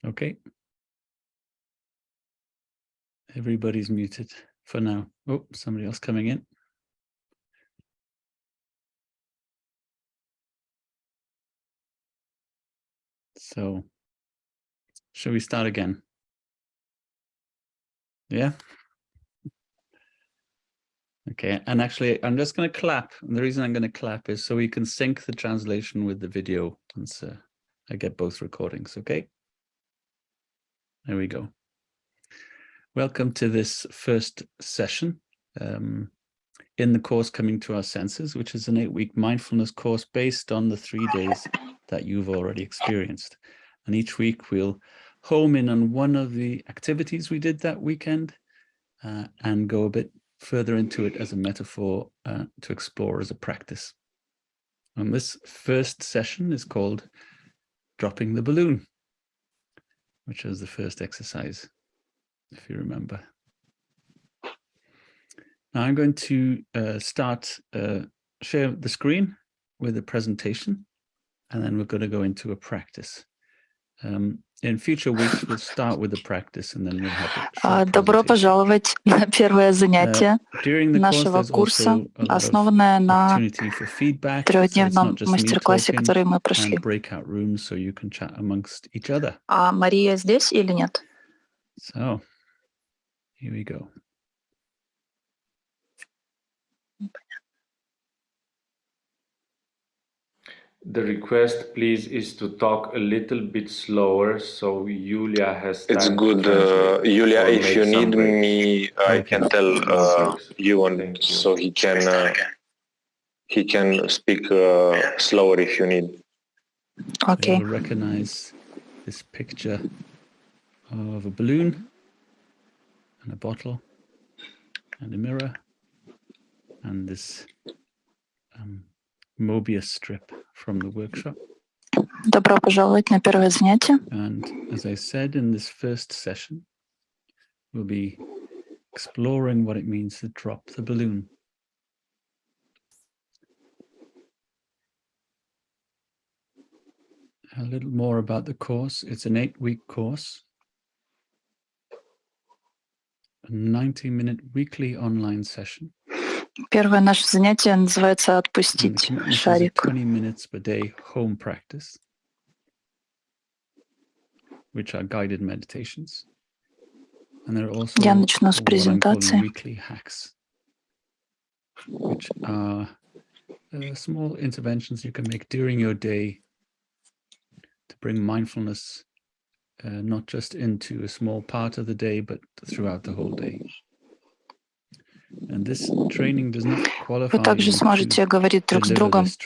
Okay. Everybody's muted for now. Oh, somebody else coming in. So, shall we start again? Yeah. Okay, and actually, I'm just going to clap. And the reason I'm going to clap is so we can sync the translation with the video once I get both recordings, okay? There we go. Welcome to this first session in the course Coming to Our Senses, which is an 8-week mindfulness course based on the 3 days that you've already experienced. And each week we'll home in on one of the activities we did that weekend and go a bit further into it as a metaphor to explore as a practice. And this first session is called Dropping the Balloon, which is the first exercise, if you remember. Now I'm going to share the screen with a presentation, and then we're going to go into a practice. In future weeks, we'll start with the practice, and then we'll have a short Добро пожаловать на первое занятие нашего курса, основанное на трехдневном мастер-классе, который мы прошли. А Мария здесь или нет? So, here we go. The request, please, is to talk a little bit slower so Yulia has time. It's good, Yulia. If you need me, I can tell you, so he can speak slower if you need. Okay. You'll recognize this picture of a balloon and a bottle and a mirror and this Mobius strip from the workshop. Добро пожаловать на первое занятие. And as I said, in this first session, we'll be exploring what it means to drop the balloon. A little more about the course. It's an 8-week course, a 90-minute weekly online session. Первое наше занятие называется «Отпустить шарик». 20 minutes per day home practice, which are guided meditations. And there are also Я начну с what I'm презентации. calling weekly hacks, which are small interventions you can make during your day to bring mindfulness not just into a small part of the day, but throughout the whole day. And this training does not qualify Вы также сможете говорить друг с другом It's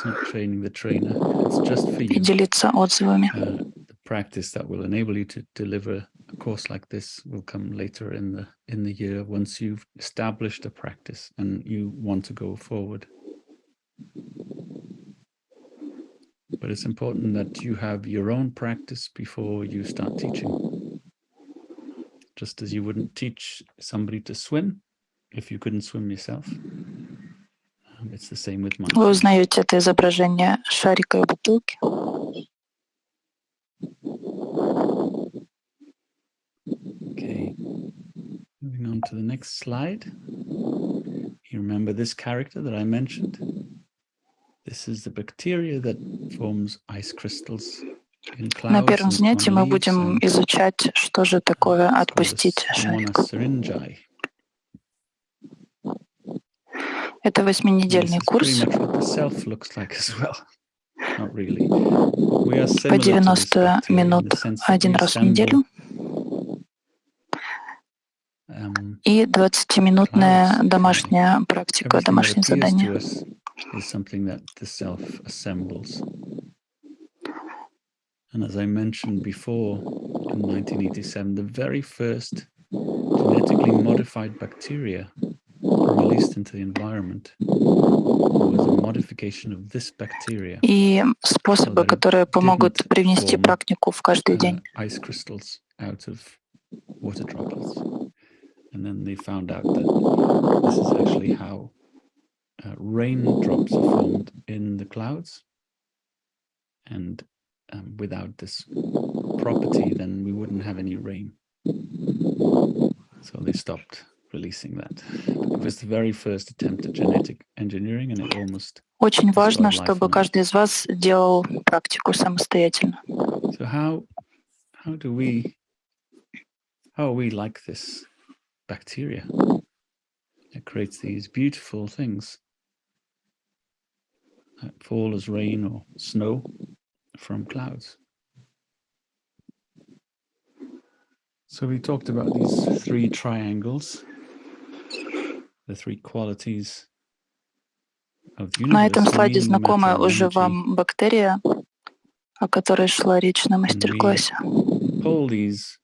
not training the trainer. It's just for you. и делиться отзывами. The practice that will enable you to deliver a course like this will come later in the year once you've established a practice and you want to go forward. But it's important that you have your own practice before you start teaching. Just as you wouldn't teach somebody to swim if you couldn't swim yourself. It's the same with mindfulness. Вы узнаете это изображение шарика и бутылки. Okay, moving on to the next slide. You remember this character that I mentioned? This is the bacteria that forms ice crystals in clouds. На первом занятии мы будем изучать, что же такое отпустить шарик. Это 8-недельный курс. По 90 минут один раз в неделю. И 20-минутная домашняя практика, домашнее задание. And as I mentioned before, in 1987, the very first genetically modified bacteria released into the environment was a modification of this bacteria. И способы, которые помогут привнести практику в каждый день. Ice crystals out of water droplets. And then they found out that this is actually how raindrops are formed in the clouds. And without this property, then we wouldn't have any rain. So they stopped releasing that. It was the very first attempt at genetic engineering, and it almost Очень важно, чтобы каждый из вас делал практику самостоятельно. So how are we like this bacteria that creates these beautiful things that fall as rain or snow from clouds? So we talked about these three triangles, the three qualities of the universe. На этом слайде знакомая уже вам бактерия, о которой шла речь на мастер-классе. Pull these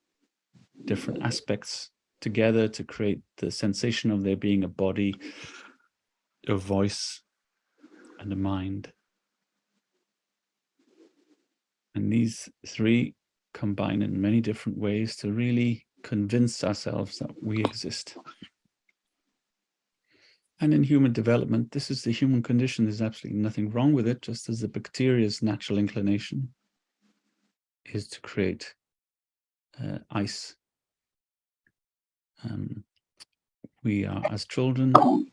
different aspects together to create the sensation of there being a body, a voice, and a mind. And these three combine in many different ways to really convince ourselves that we exist. And in human development, this is the human condition. There's absolutely nothing wrong with it, just as the bacteria's natural inclination is to create ice. We are, as children, we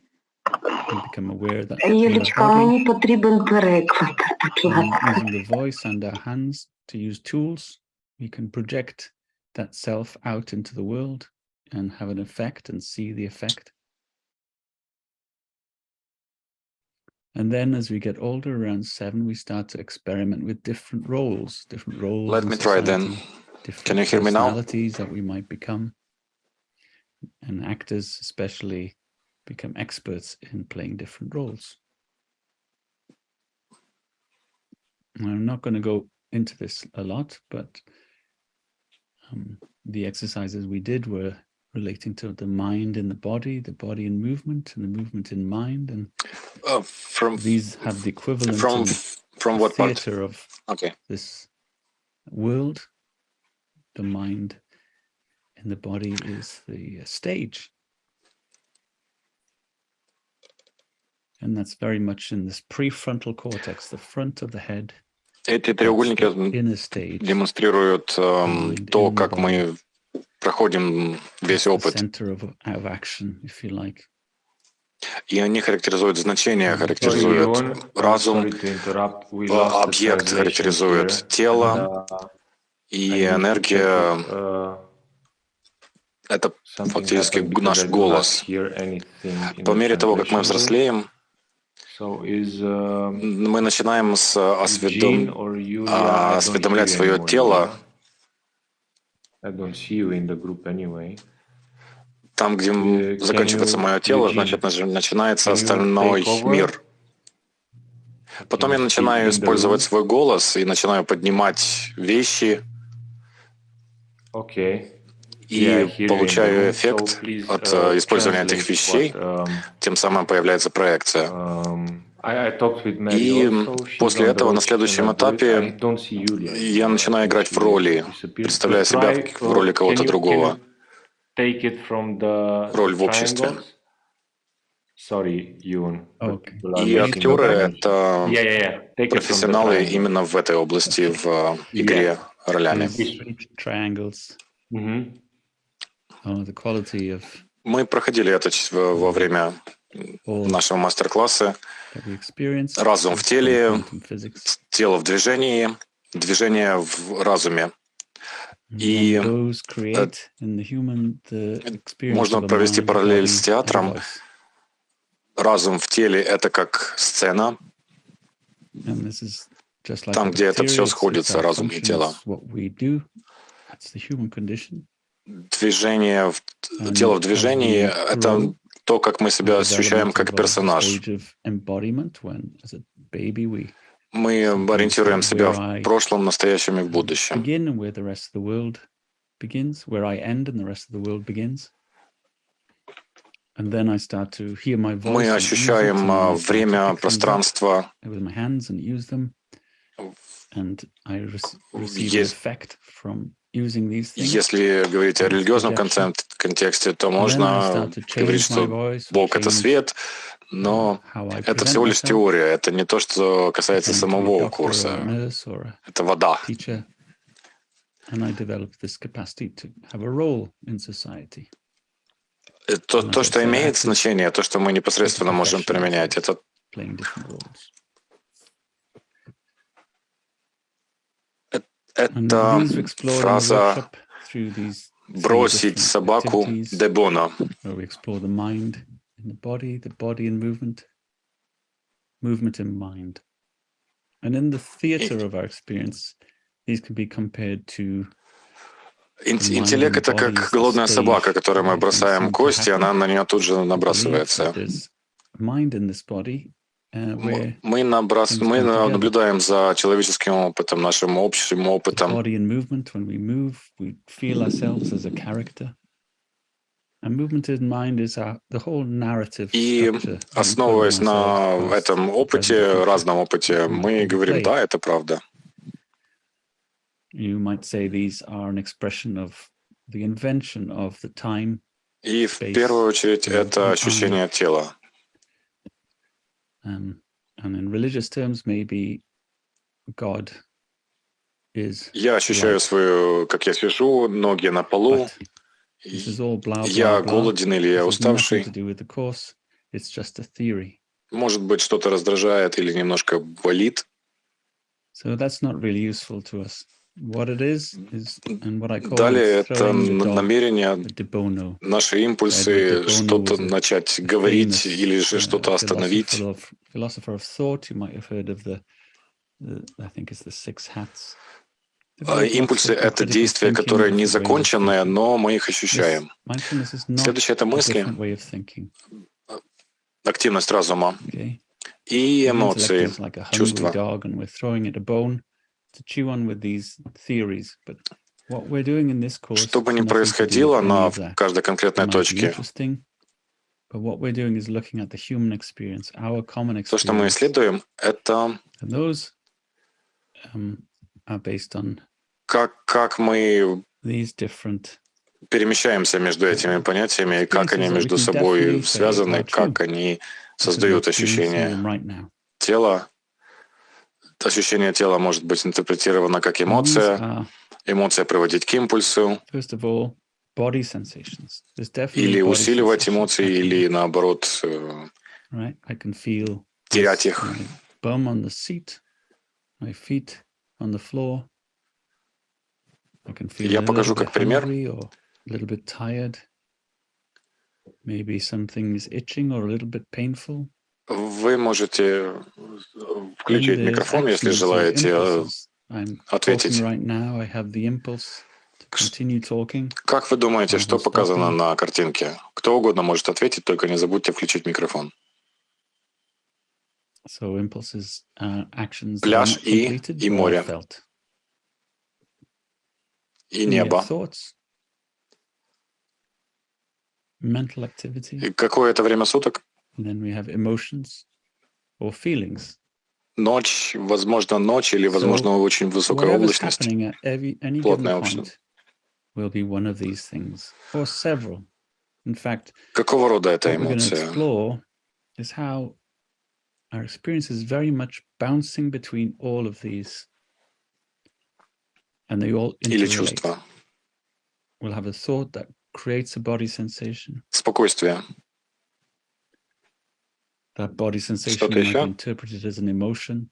become aware that using the voice and our hands to use tools, we can project that self out into the world and have an effect and see the effect. And then as we get older, around 7, we start to experiment with different roles. Let me try then. Can you hear me now? Personalities that we might become. And actors especially become experts in playing different roles. I'm not going to go into this a lot, but the exercises we did were relating to the mind in the body in movement, and the movement in mind, and these have the equivalent from what theater of okay. This world. The mind in the body is the stage, and that's very much in this prefrontal cortex, the front of the head. Эти треугольники демонстрируют то, как мы проходим весь опыт. И они характеризуют значение, характеризуют разум, объект характеризует тело, и энергия — это фактически наш голос. По мере того, как мы взрослеем, мы начинаем осведомлять свое тело. Там, где заканчивается мое тело, значит, начинается остальной мир. Потом я начинаю использовать свой голос и начинаю поднимать вещи. И получаю эффект от использования этих вещей. Тем самым появляется проекция. И после этого, на следующем этапе, я начинаю играть в роли, представляя себя в роли кого-то другого. Роль в обществе. И актеры — это профессионалы именно в этой области, в игре ролями. Мы проходили это во время нашего мастер-класса. Разум в теле, тело в движении, движение в разуме. И можно провести параллель с театром. Разум в теле — это как сцена, там, где это все сходится, разум и тело. Движение, тело в движении — это то, как мы себя ощущаем как персонаж. Мы ориентируем себя в прошлом, настоящем и в будущем. Мы ощущаем время, пространство. Если говорить о религиозном контексте, то можно говорить, что Бог — это свет, Но это всего лишь теория, это не то, что касается самого курса. Это вода. And I developed this capacity to have a role in society. То, что имеет значение, то, что мы непосредственно можем применять, это фраза «бросить собаку де боно». We explore the mind in the body in movement in mind. And in the theater of our experience, these can be compared to Интеллект — это как голодная собака, которой мы бросаем кости, она на нее тут же набрасывается. Мы наблюдаем за человеческим опытом, нашим общим опытом. И, основываясь на этом опыте, разном опыте, мы говорим, да, это правда. You might say these are an expression of the invention of the time. И в первую очередь это ощущение тела. And in religious terms, maybe God is. Я ощущаю свою, как я сижу, ноги на полу. Я голоден или я уставший. Может быть, что-то раздражает или немножко болит. So that's not really useful to us. What it is and what I call далее это намерение, наши импульсы, что-то начать говорить или же что-то остановить. Philosopher of thought, you might have heard of the I think it's the 6 hats. Импульсы — это действия, которые не законченные, но мы их ощущаем. Следующее — это мысли, активность разума и эмоции, чувства. Что бы ни происходило на каждой конкретной точке, то, что мы исследуем, это как мы перемещаемся между этими понятиями, и как они между собой связаны, как они создают ощущение тела. Ощущение тела может быть интерпретировано как эмоция, эмоция приводить к импульсу, или усиливать эмоции, или наоборот терять их. Я покажу как пример. Вы можете включить микрофон, если желаете ответить. Как вы думаете, что показано на картинке? Кто угодно может ответить, только не забудьте включить микрофон. Пляж и море. И небо. И какое это время суток? Ночь, возможно, ночь или, возможно, очень высокая облачность, плотная облачность. Какого рода эта эмоция? Или чувство? Спокойствие. That body sensation might be interpreted as an emotion,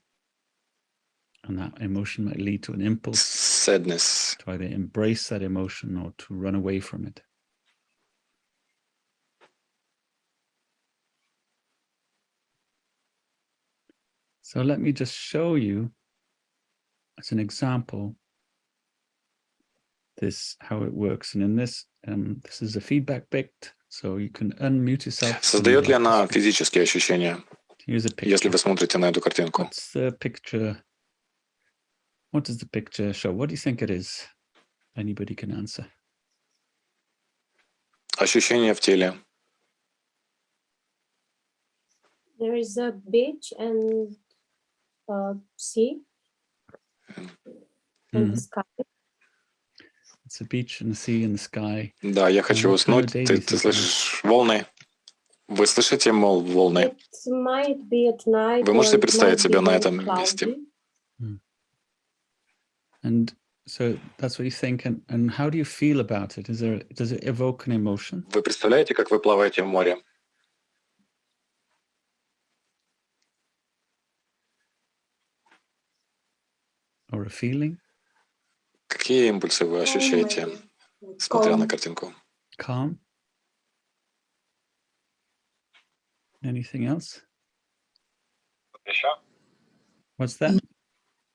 and that emotion might lead to an impulse Sadness. To either embrace that emotion or to run away from it. So let me just show you, as an example, how it works. And in this, this is a feedback bit. So you can unmute yourself. Создает ли она физические ощущения, если вы смотрите на эту картинку? What does the picture show? What do you think it is? Anybody can answer. Ощущения в теле. There is a beach and sea and the sky. It's a beach and the sea and the sky. Да, я хочу уснуть. Ты слышишь волны? Вы слышите, мол, волны? It might be at night, Вы можете or it представить might be себя на very этом cloudy. месте? And so that's what you think. And how do you feel about it? Does it evoke an emotion? Вы представляете, как вы плаваете в море? Or a feeling? Какие импульсы вы ощущаете, смотря на картинку? Calm? Anything else? What's that?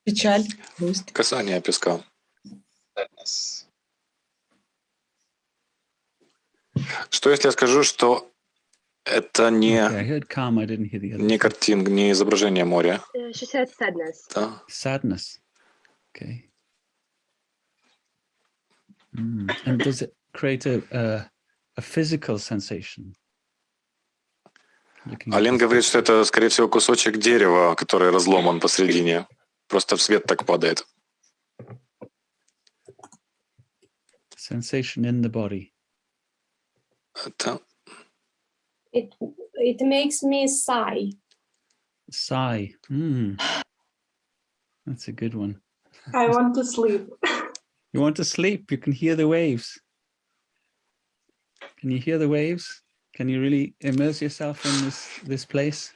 Печаль, грусть. Касание песка. Что если я скажу, что это не, Okay, I heard calm. I didn't hear the other. не картинка, не изображение моря? She said sadness. Да. Sadness. Okay. And does it create a physical sensation? Ален говорит, что это, скорее всего, кусочек дерева, который разломан посредине. Просто в свет так падает. Sensation in the body. Это... It makes me sigh. Sigh. That's a good one. I want to sleep. You want to sleep? You can hear the waves. Can you hear the waves? Can you really immerse yourself in this place?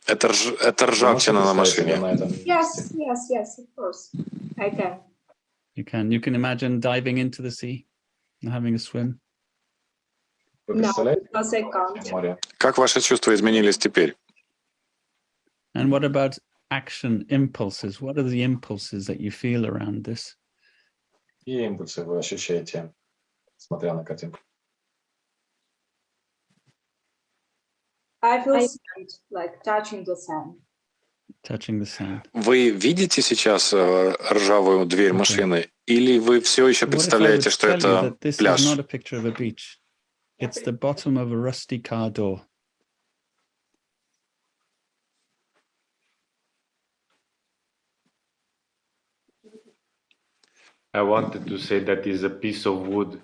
Это ржавчина на машине. Yes, of course. I can. You can imagine diving into the sea and having a swim. No, because I can't. Как ваши чувства изменились теперь? And what about action impulses? What are the impulses that you feel around this? Какие импульсы вы ощущаете, смотря на картинку? I feel sand, like touching the sand. Touching the sand. Вы видите сейчас ржавую дверь машины, или вы все еще представляете, что это пляж? This is not a picture of a beach. It's the bottom of a rusty car door. I wanted to say that is a piece of wood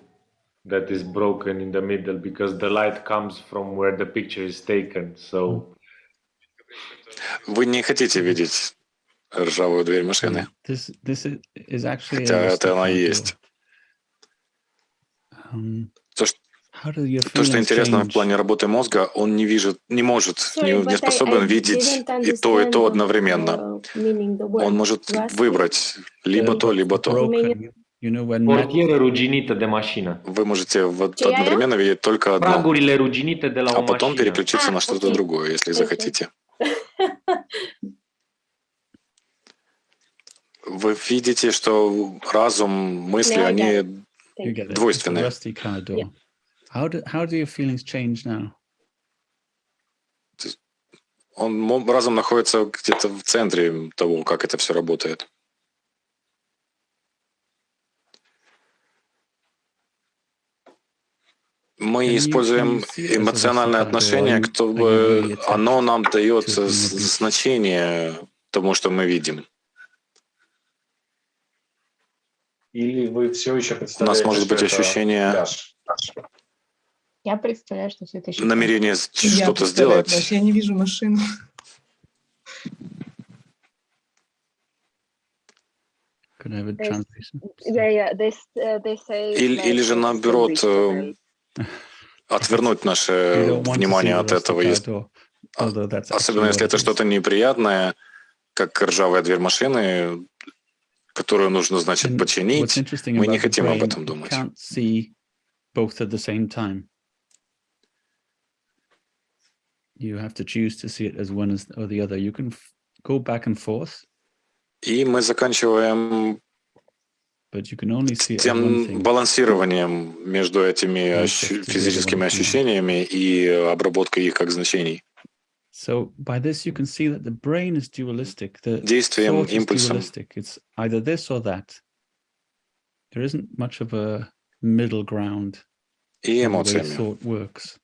that is broken in the middle because the light comes from where the picture is taken. So Вы не хотите видеть ржавую дверь машины? This is actually Хотя это она и есть. То, что интересно в плане работы мозга, он не способен видеть и то одновременно. Он может выбрать либо то, либо то. Portiere ruginite de mașină. Вы можете одновременно видеть только одно, Pragurile ruginite de la а o потом mașină. переключиться на что-то другое, если захотите. Вы видите, что разум, мысли, они двойственные. How do your feelings change now? Разум находится где-то в центре того, как это все работает. Мы используем эмоциональное отношение, чтобы оно нам дает значение тому, что мы видим. Или вы все еще представляете, у нас может быть ощущение Я представляю, что все это еще... намерение что-то сделать. Я не вижу машину. Или же наоборот, отвернуть наше внимание от этого. Особенно если это что-то неприятное, как ржавая дверь машины, которую нужно, значит, починить. Мы не хотим об этом думать. Both at the same time. You have to choose to see it as one or the other. You can go back and forth. И мы заканчиваем тем балансированием между этими физическими ощущениями и обработкой их как значений. So by this you can see that the brain is dualistic. The Действием, thought is импульсом. dualistic. It's either this or that. There isn't much of a middle ground. И The way эмоциями. thought works.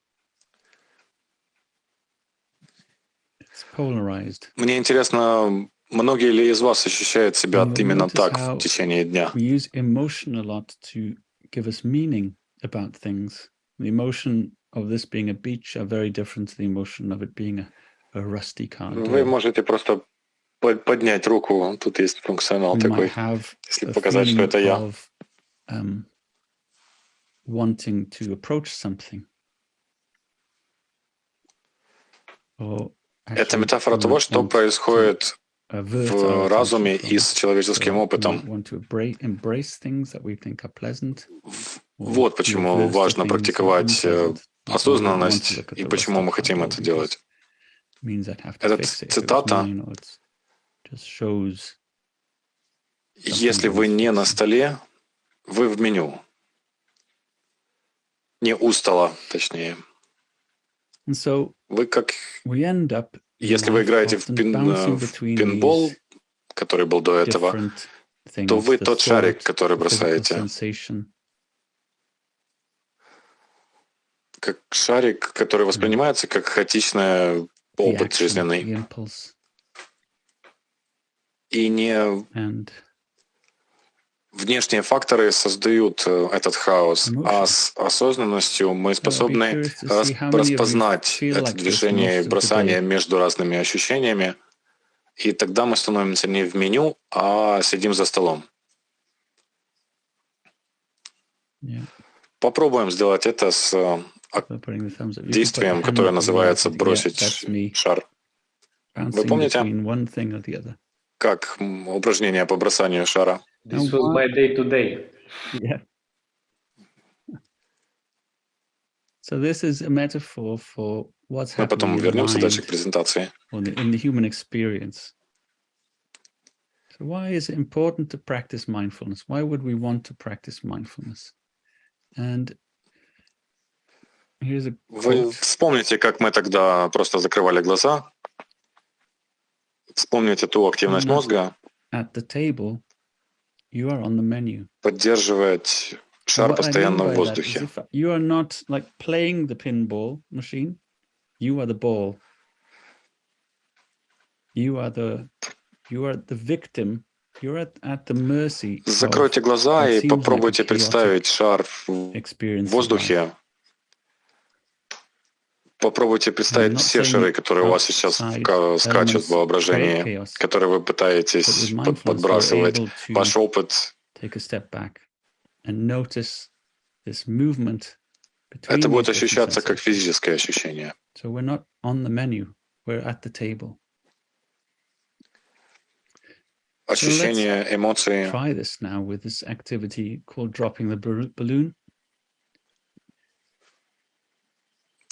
It's polarized. Мне интересно, многие ли из вас ощущают себя именно так в течение дня? We use emotion a lot to give us meaning about things. The emotion of this being a beach are very different to the emotion of it being a rusty car. Вы можете просто поднять руку, тут есть функционал такой, если показать, что это я. Wanting to approach something. Это метафора того, что происходит в разуме и с человеческим опытом. Вот почему важно практиковать осознанность и почему мы хотим это делать. Эта цитата: «Если вы не на столе, вы в меню». Не у стола, точнее. Вы как... Если вы играете в пинбол, который был до этого, то вы тот шарик, который бросаете. Как шарик, который воспринимается как хаотичный опыт жизненный. И не... Внешние факторы создают этот хаос, а с осознанностью мы способны распознать это движение и бросание между разными ощущениями, и тогда мы становимся не в меню, а сидим за столом. Попробуем сделать это с действием, которое называется «бросить шар». Вы помните? Как упражнение по бросанию шара? This was my day today. Yeah. So this is a metaphor for what's Мы потом happening in вернемся the дальше к mind презентации. or in the human experience. So why is it important to practice mindfulness? Why would we want to practice mindfulness? And here's a Вы quote. вспомните, как мы тогда просто закрывали глаза. Вспомните ту активность мозга. At the table, you are on the menu. Поддерживать шар постоянно в воздухе. You are not like playing the pinball machine. You are the ball. You are the victim. You're at the mercy. Закройте глаза и попробуйте представить шар в воздухе. Попробуйте представить все шары, которые у вас сейчас скачут в воображении, которые вы пытаетесь подбрасывать. Ваш опыт. Это будет ощущаться как физическое ощущение. Ощущение, эмоции.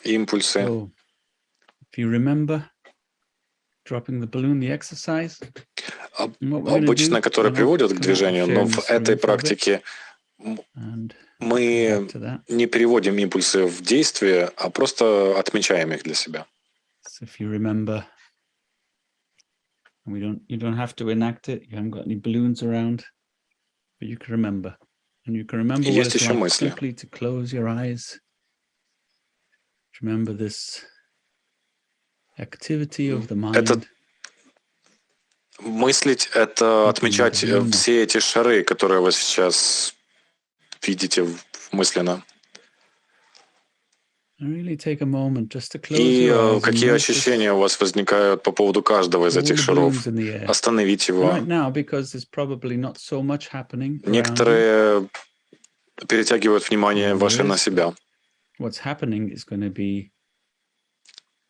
Импульсы. Обычно, которые приводят к движению, но в этой практике мы не переводим импульсы в действие, а просто отмечаем их для себя. You don't have to enact it. You haven't got any balloons around, but you can remember. And you can remember what it's like simply to close your eyes. Remember this activity of the mind. Мыслить — это отмечать все эти шары, которые вы сейчас видите мысленно. И какие ощущения у вас возникают по поводу каждого из этих шаров? Остановить его. Некоторые перетягивают внимание ваше на себя.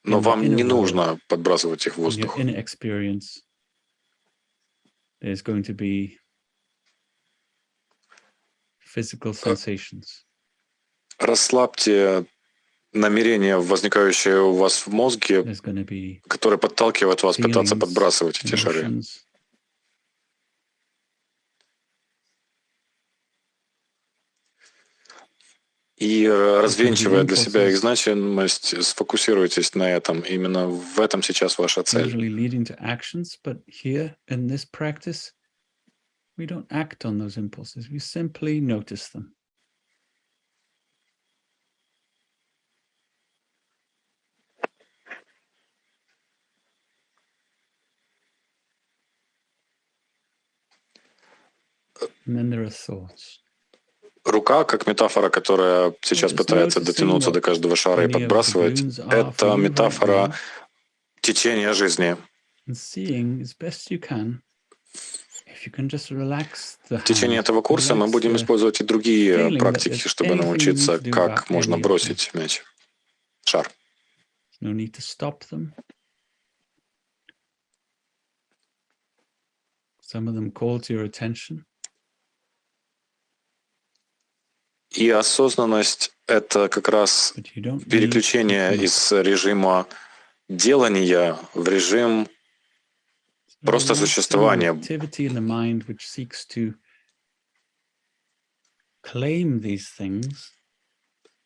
Но вам не нужно подбрасывать их в воздух. Расслабьте намерение, возникающее у вас в мозге, которое подталкивает вас пытаться подбрасывать эти шары. И развенчивая для себя их значимость, сфокусируйтесь на этом. Именно в этом сейчас ваша цель. And then there are thoughts. рука, как метафора, которая сейчас пытается дотянуться до каждого шара и подбрасывать, это метафора течения жизни. В течение этого курса мы будем использовать и другие практики, чтобы научиться, как можно бросить мяч, шар. И осознанность — это как раз переключение из режима делания в режим просто существования.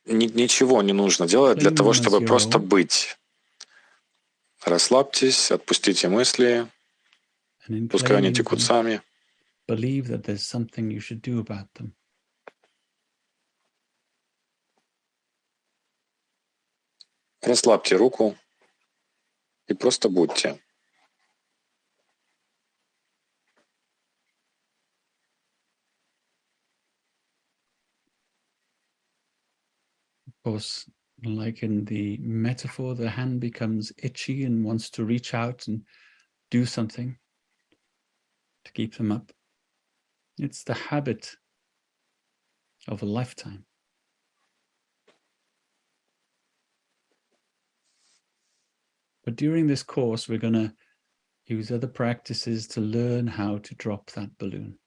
Ничего не нужно делать для того, чтобы просто быть. Расслабьтесь, отпустите мысли, пускай они текут сами. Расслабьте руку и просто будьте. Course, like in the metaphor, the hand becomes itchy and wants to reach out and do something to keep them up. It's the habit of a lifetime. But during this course, we're going to use other practices to learn how to drop that balloon.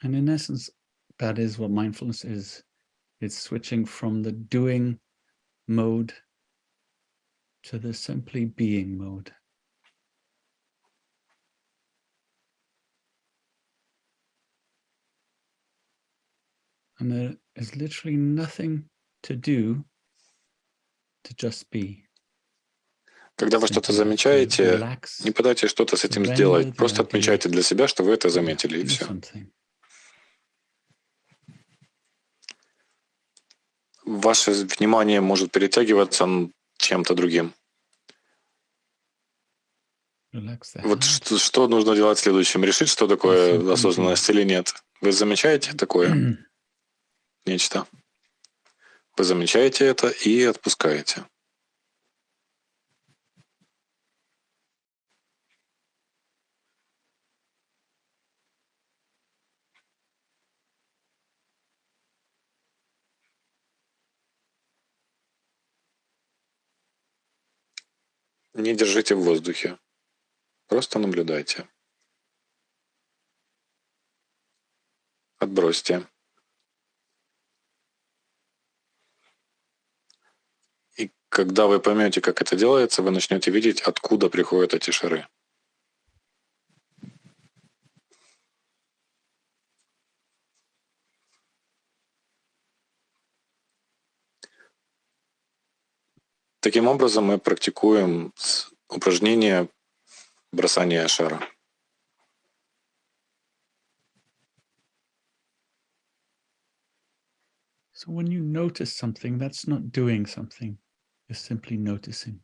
And in essence, that is what mindfulness is. It's switching from the doing mode to the simply being mode. And there is literally nothing to do to just be. Когда вы что-то замечаете, не пытайтесь что-то с этим сделать. Просто отмечайте для себя, что вы это заметили, и все. Ваше внимание может перетягиваться чем-то другим. Вот что нужно делать следующим? Решить, что такое осознанность или нет. Вы замечаете такое нечто? Вы замечаете это и отпускаете. Не держите в воздухе. Просто наблюдайте. Отбросьте. И когда вы поймете, как это делается, вы начнете видеть, откуда приходят эти шары. Таким образом, мы практикуем упражнение бросания шара. So when you notice something, that's not doing something, you're simply noticing.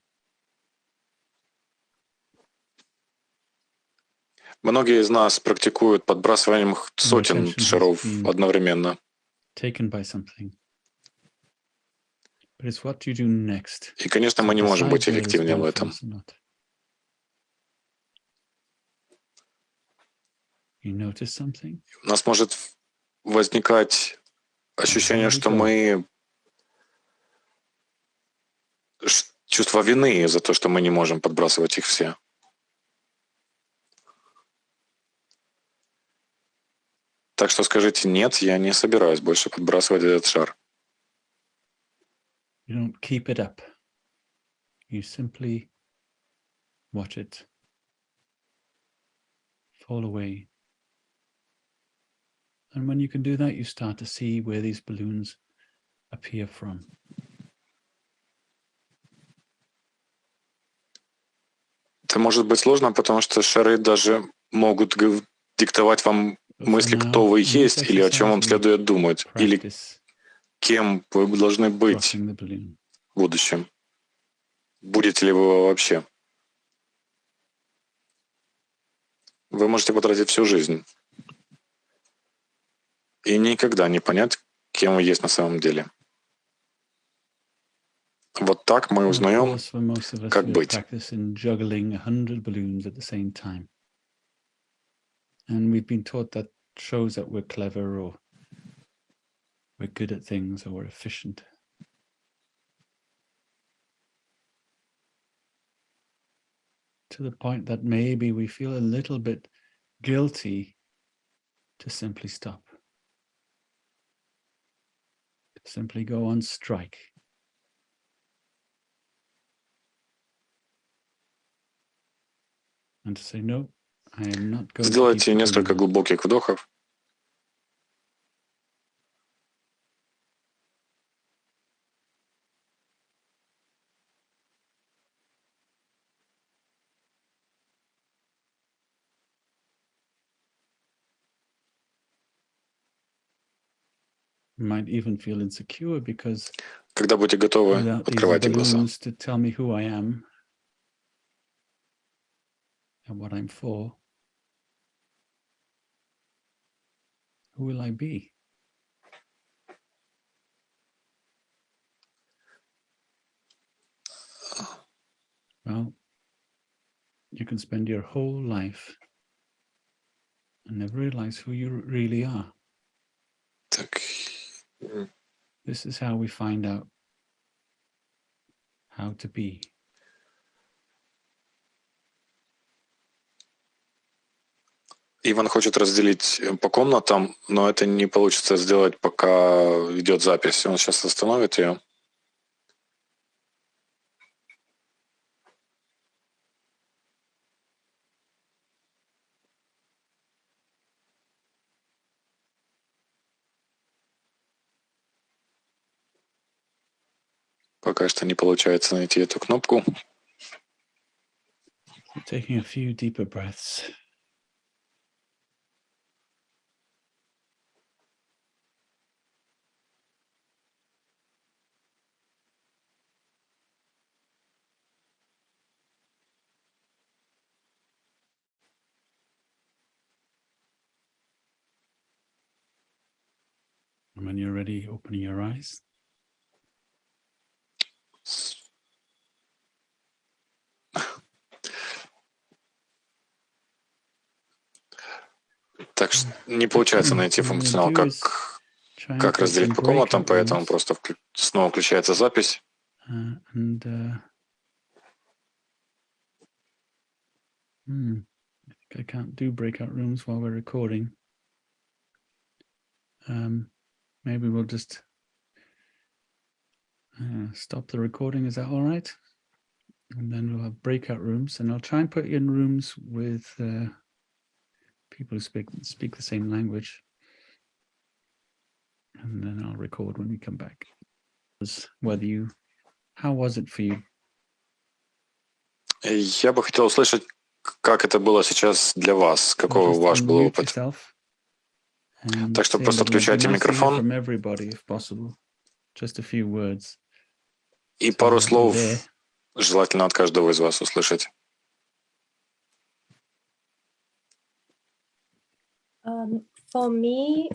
Многие из нас практикуют подбрасыванием сотен шаров одновременно. Taken by something. But it's what you do next. И, конечно, мы не можем быть эффективнее в этом. You notice something? У нас может возникать ощущение, что мы чувство вины за то, что мы не можем подбрасывать их все. Так что скажите: нет, я не собираюсь больше подбрасывать этот шар. You don't keep it up. You simply watch it fall away. And when you can do that, you start to see where these balloons appear from. Это может быть сложно, потому что шары даже могут диктовать вам мысли, кто вы есть, или о чем вам следует думать, или кем вы должны быть в будущем. Будете ли вы его вообще? Вы можете потратить всю жизнь и никогда не понять, кем вы есть на самом деле. Вот так мы узнаем, как быть. And we've been taught that shows that we're clever or we're good at things or we're efficient. To the point that maybe we feel a little bit guilty to simply stop. To simply go on strike. And to say, no, I am not going Сделайте to keep несколько глубоких вдохов. You might even feel insecure because когда будете готовы, открывайте глаза. To tell me who I am and what I'm for, who will I be? Well, you can spend your whole life and never realize who you really are. Так. This is how we find out how to be. Иван хочет разделить по комнатам, но это не получится сделать, пока идет запись. Он сейчас остановит ее. Пока что не получается найти эту кнопку. Taking a few deeper breaths. And when you're ready, opening your eyes. Так что не получается найти функционал, как разделить по комнатам, поэтому просто снова включается запись. I can't do breakout rooms while we're recording. Maybe we'll just stop the recording. Is that all right? And then we'll have breakout rooms, and I'll try and put you in rooms with people who speak the same language. And then I'll record when we come back. How was it for you? Я бы хотел услышать, как это было сейчас для вас, какой ваш был опыт. Так что просто включайте микрофон и пару слов желательно от каждого из вас услышать. For me,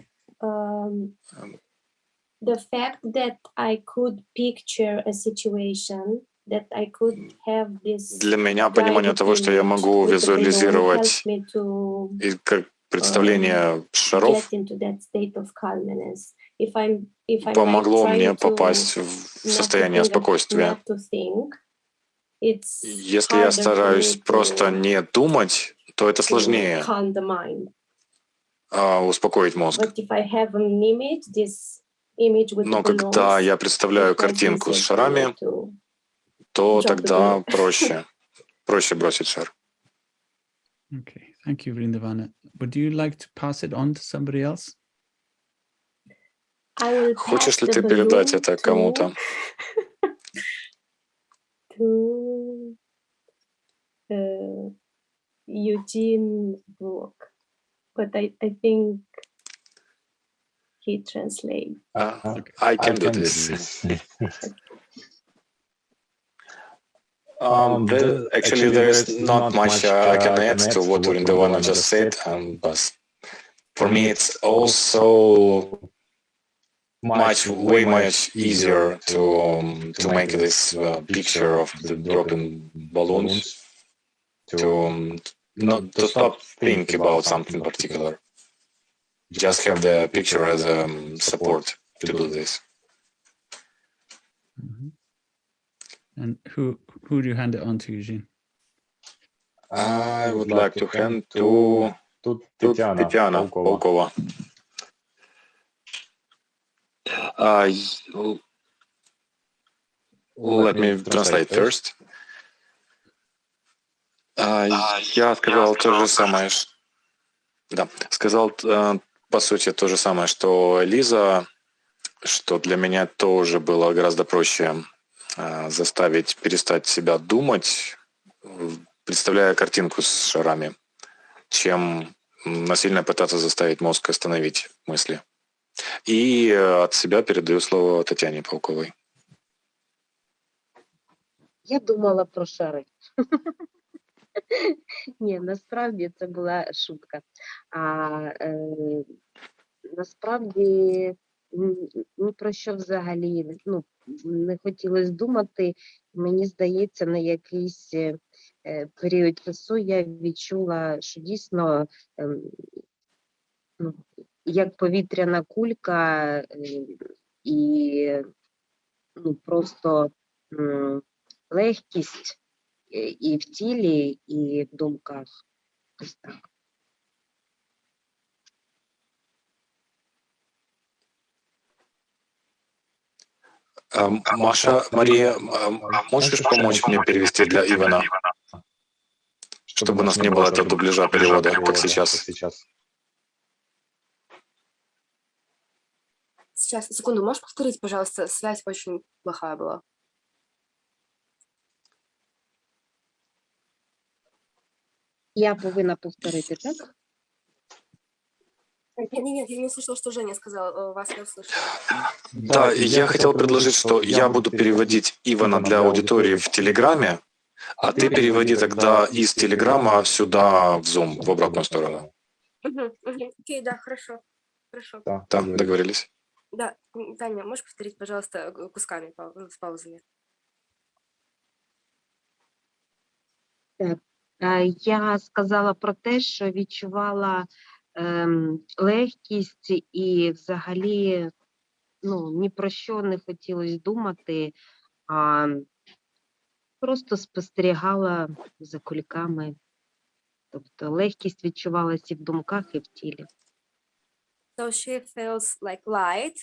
the fact that I could picture a situation, that I could have this. Для меня понимание того, что я могу визуализировать и как представление шаров, помогло мне попасть в состояние спокойствия. Если я стараюсь просто не думать, то это сложнее успокоить мозг. Но когда я представляю картинку с шарами, то тогда проще бросить шар. Okay, thank you, Vrindavana. Would you like to pass it on to somebody else? Хочешь ли ты передать это кому-то? Eugene Block, but I think he translates. I can do this. Actually, there's not much I can add to what Rindewana just said, but for me, it's also way much easier to make this picture of the dropping balloons, not to stop think about something particular. Just have the picture as support to do this. Mm-hmm. And who do you hand it on to, Eugene? I would like to hand to Tetiana Paukova. Let me translate first. Я сказал то же самое. Да, сказал по сути то же самое, что Лиза, что для меня тоже было гораздо проще заставить перестать себя думать, представляя картинку с шарами, чем насильно пытаться заставить мозг остановить мысли. И от себя передаю слово Тетяне Пауковой. Я думала про шари. Ні, насправді це була шутка. Насправді ні про що взагалі не хотілося думати. Мені здається, на якийсь період часу я відчула, що дійсно як повітряна кулька і просто легкість і в тілі, і в думках. Ось так. Маша, Мария, можешь помочь мне перевести для Ивана? Чтобы у нас не было этого дубляжа перевода, как сейчас. Сейчас, секунду, можешь повторить, пожалуйста? Связь очень плохая была. Я повинна повторити, так? Нет, я не слышала, что Женя сказала, вас я услышала. Да, я хотел предложить, что я буду переводить Ивана для аудитории в Телеграме, а ты переводи тогда из Телеграма сюда в Zoom, в обратную сторону. Окей, да, хорошо. Да, договорились. Да, Таня, можешь повторить, пожалуйста, кусками, с паузами? Так. Я сказала про те, що відчувала легкість і взагалі ні про що не хотілося думати, а просто спостерігала за кульками. Тобто легкість відчувалася і в думках, і в тілі. So she feels like light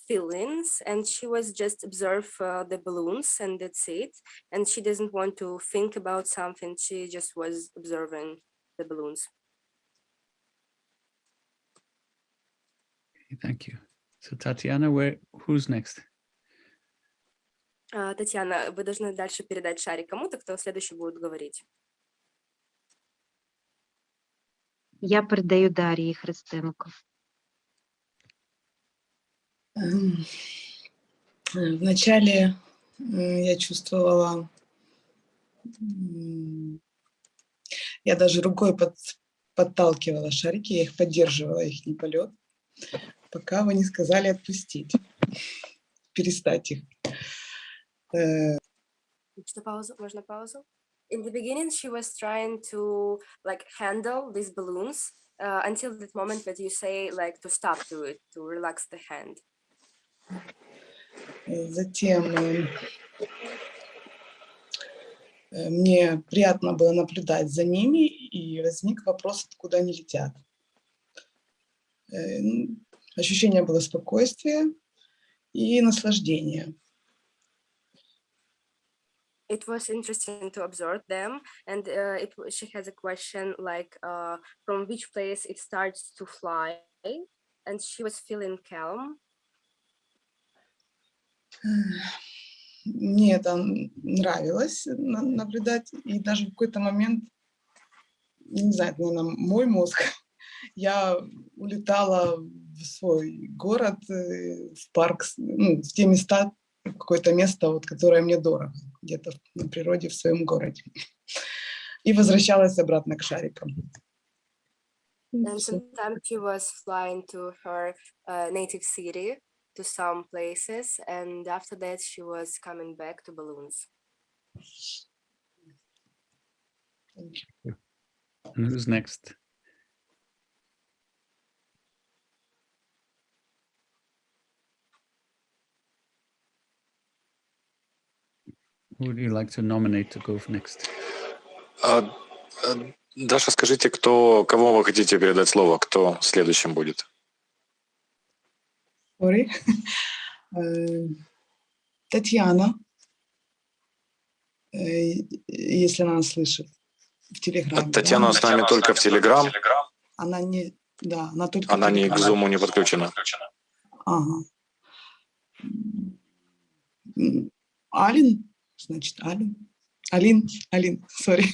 feelings, and she was just observe the balloons, and that's it. And she doesn't want to think about something. She just was observing the balloons. Thank you. So Tatiana, who's next? Татьяна, вы должны дальше передать шарик кому-то, кто следующий будет говорить. Я передаю Дар'ї Христенко. Вначале я чувствовала, я даже рукой подталкивала шарики, я их поддерживала, их не полет, пока вы не сказали отпустить, перестать их. Что, паузу? Можно паузу? In the beginning, she was trying to handle these balloons until that moment that you say to stop to it, to relax the hand. Затем мне приятно было наблюдать за ними, и возник вопрос, откуда они летят. Ощущение было спокойствия и наслаждения. It was interesting to observe them, and she has a question from which place it starts to fly, and she was feeling calm. Мне это нравилось наблюдать, и даже в какой-то момент, не знаю, это, наверное, мой мозг, я улетала в свой город, в парк, в те места, какое-то место, вот, которое мне дорого, где-то на природе в своем городе. И возвращалась обратно к шарикам. And sometimes she was flying to her native city, to some places, and after that she was coming back to balloons. Thank you. And who's next? Who would you like to nominate to go next? Даша, скажите, кого вы хотите передать слово? Кто следующим будет? Sorry. Татьяна, если она слышит, в Телеграме. Татьяна да? с нами только в Телеграм. Она не, да, она только Она не к Зуму не подключена. Ага. Алин, значит, Алин. Алин, sorry.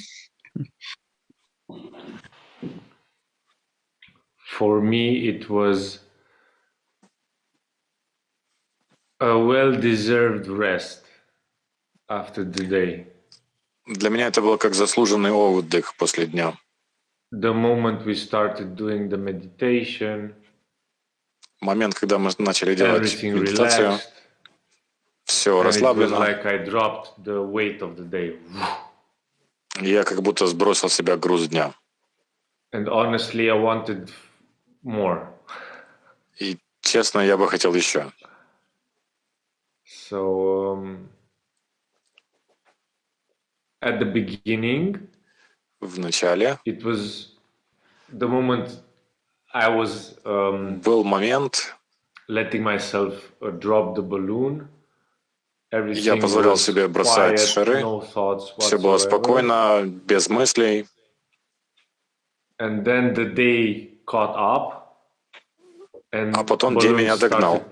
For me, it was a well-deserved rest after the day. Для меня это было как заслуженный отдых после дня. The moment we started doing the meditation, момент, когда мы начали делать everything медитацию, relaxed, все and it was расслаблено. like I dropped the weight of the day. Я как будто сбросил с себя груз дня. And honestly, I wanted more. И честно, я бы хотел еще. So at the beginning, в начале it was the moment I was был момент, letting myself drop the balloon. Я позволял себе бросать шары, все было спокойно, без мыслей. And then the day caught up, and а потом день меня догнал.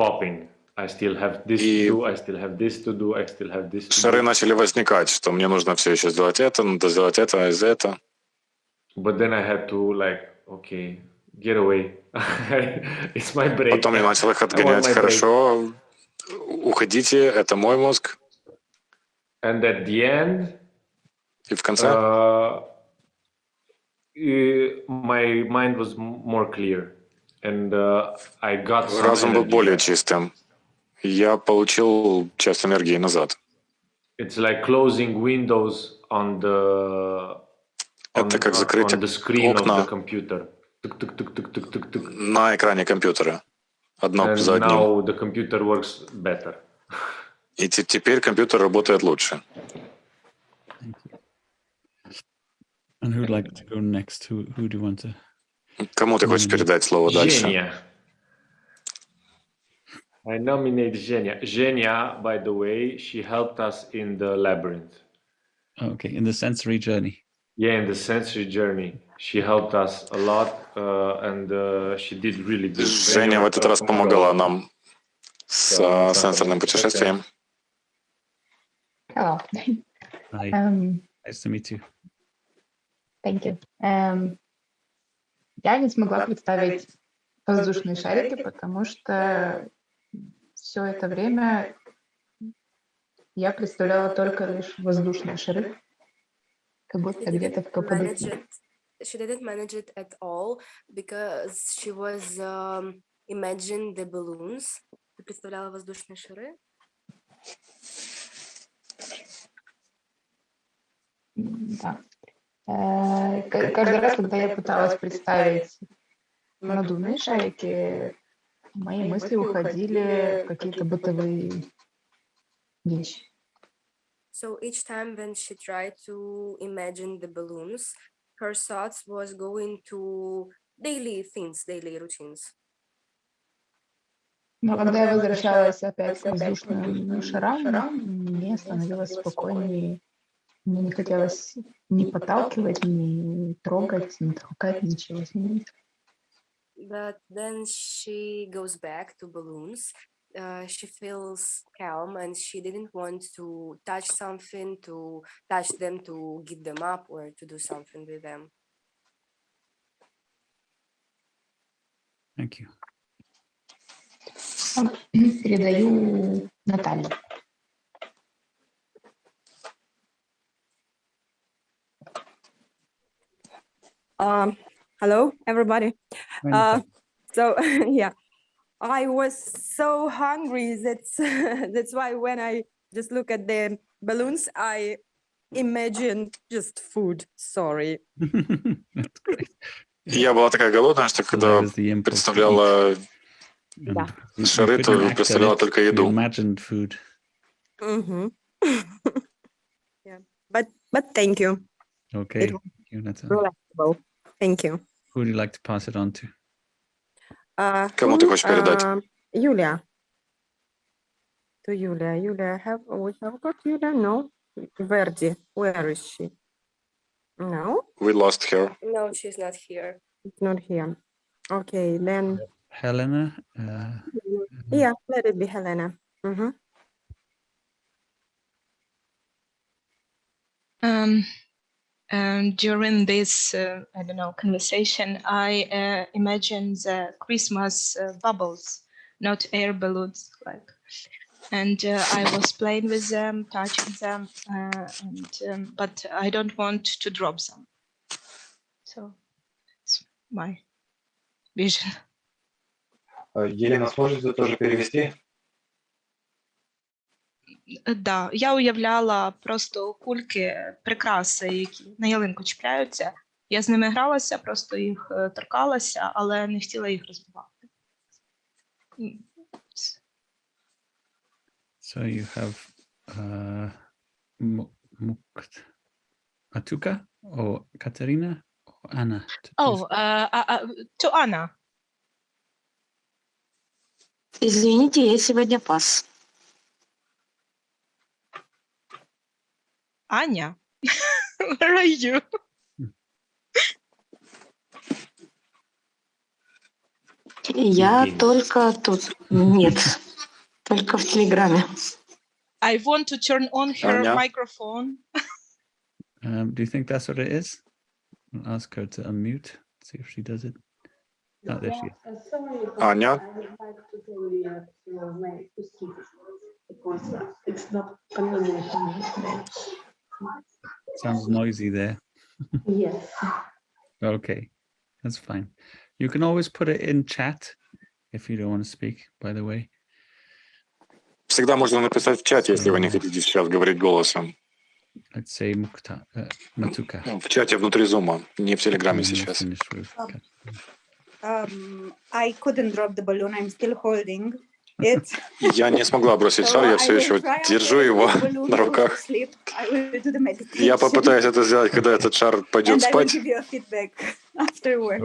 I still have this to do, I still have this to do, I still have this to do. Шары начали возникать, что мне нужно все еще сделать это, надо сделать это, это. But then I had to okay, get away. It's my break. Потом я начал их отгонять. Хорошо, уходите, это мой мозг. And at the end, и в конце my mind was more clear, and I got some разум был energy более back. чистым. Я получил часть энергии назад. It's like closing windows on the Это как закрыть on the screen окна of the computer. На экране компьютера. Одно And за одним. now the computer works better. И теперь компьютер работает лучше. And who'd like to go next? Who do you want to? Кому ты хочешь передать слово дальше? Женя. I nominate Zhenya. Zhenya, by the way, she helped us in the labyrinth. Okay, in the sensory journey. Yeah, in the sensory journey. She helped us a lot, and she did really good. Женя в этот раз помогала нам с сенсорным путешествием. Hello. Hi. Nice to meet you. Thank you. Я не смогла представить воздушные шарики, потому что все это время я представляла только лишь воздушные шары, как будто где-то в Каппадокии. She didn't manage it at all because she was imagining the balloons. Ты представляла воздушные шары? Да. Каждый раз, когда я пыталась представить надувные шарики, мои мысли уходили в какие-то бытовые вещи. So each time when she tried to imagine the balloons, her thoughts was going to daily things, daily routines. Но когда я возвращалась опять к воздушным шарам, мне становилось спокойнее. Мне не хотелось ни подталкивать, ни трогать, ни толкать, ничего с ними. But then she goes back to balloons. She feels calm and she didn't want to touch something, to touch them, to get them up or to do something with them. Thank you. Передаю Наталье. Hello, everybody. So yeah, I was so hungry. That's why when I just look at the balloons, I imagine just food. Sorry. That's great. Я была такая голодная, что когда представляла шары, то представляла только еду. Imagined food. Yeah, but thank you. Okay. Relatable. Thank you. Who would you like to pass it on to? Кому ты хочешь передать? Юлия. To Yulia. Yulia, we have got Yulia? No. Verdi. Where is she? No. We lost her. No, she's not here. It's not here. Okay, then. Helena. Yeah, let it be Helena. During this, conversation, I imagined the Christmas bubbles, not air balloons, and I was playing with them, touching them, but I don't want to drop them. So it's my vision. Елена, сможете тоже перевести? Да, я уявляла просто кульки, прикраси, які на ялинку чіпляються. Я з ними гралася, просто їх торкалася, але не хотіла їх розбивати. So you have Atuka or Katerina or Anna? To Anna. Извините, я сегодня пас. Аня, where are you? Я только тут. Нет, только в Телеграме. I want to turn on her microphone. Do you think that's what it is? I'll ask her to unmute, see if she does it. Oh, there she is. Аня? It's not convenient. Sounds noisy there. Yes. Okay, that's fine. You can always put it in chat if you don't want to speak, by the way. Всегда можно написать в чате, если вы не хотите сейчас говорить голосом. Let's say Matuka. В чате внутри зума, не в Телеграме сейчас. I couldn't drop the balloon. I'm still holding it. Я не смогла бросить шар, я все еще держу его на руках. Я попытаюсь это сделать, когда этот шар пойдет спать.